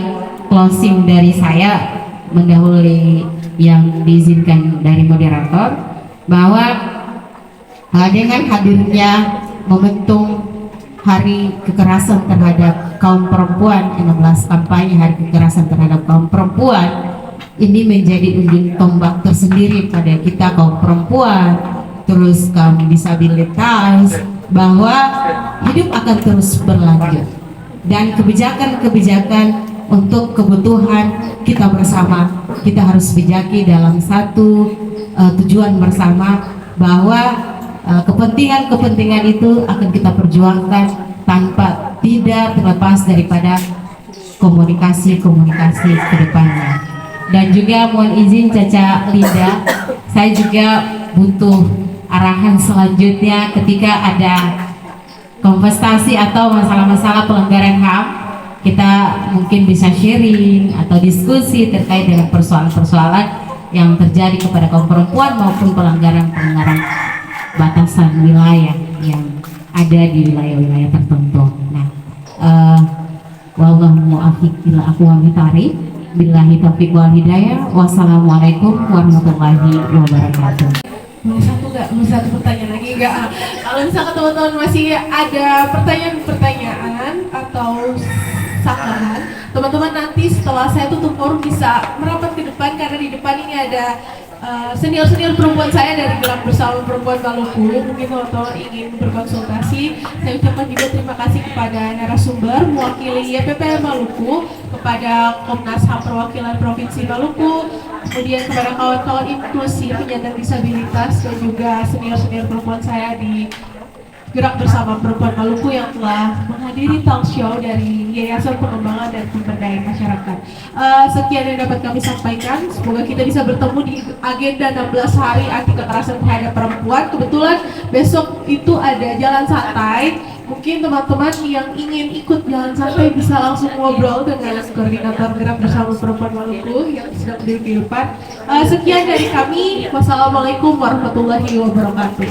closing dari saya mendahului yang diizinkan dari moderator, bahwa dengan hadirnya momentum Hari Kekerasan terhadap kaum perempuan, 16 kampanye Hari Kekerasan terhadap kaum perempuan, ini menjadi ujung tombak tersendiri pada kita kaum perempuan, terus kaum disabilitas, bahwa hidup akan terus berlanjut dan kebijakan-kebijakan untuk kebutuhan kita bersama, kita harus bijaki dalam satu tujuan bersama, bahwa kepentingan-kepentingan itu akan kita perjuangkan tanpa tidak terlepas daripada komunikasi ke depannya. Dan juga mohon izin Caca Linda, saya juga butuh arahan selanjutnya ketika ada kontestasi atau masalah-masalah pelanggaran HAM kita mungkin bisa sharing atau diskusi terkait dengan persoalan-persoalan yang terjadi kepada kaum perempuan maupun pelanggaran-pelanggaran batasan wilayah yang ada di wilayah-wilayah tertentu. Nah, wallahu muwaffiq ila aqwamit thoriq. Billahi taufiq wal hidayah. Wassalamualaikum warahmatullahi wabarakatuh. Boleh satu pertanyaan lagi nggak? Kalau misalkan teman-teman masih ada pertanyaan atau sanggahan, teman-teman nanti setelah saya tutup forum bisa merapat ke depan karena di depan ini ada senior-senior perempuan saya dari Gerak Bersama Perempuan Maluku. Mungkin teman-teman ingin berkonsultasi. Saya ucapkan juga terima kasih kepada narasumber mewakili YPPL Maluku, kepada Komnas HAM Perwakilan Provinsi Maluku, kemudian kepada kawan-kawan inklusi penyandang disabilitas dan juga senior-senior perempuan saya di Gerak Bersama Perempuan Maluku yang telah menghadiri talk show dari Yayasan Pengembangan dan Pemberdayaan Masyarakat. Sekian yang dapat kami sampaikan. Semoga kita bisa bertemu di agenda 16 hari anti kekerasan terhadap perempuan. Kebetulan besok itu ada jalan santai. Mungkin teman-teman yang ingin ikut jalan santai bisa langsung ngobrol dengan koordinator Gerak Bersama Perempuan Maluku yang sedang berdiri di depan. Sekian dari kami. Wassalamualaikum warahmatullahi wabarakatuh.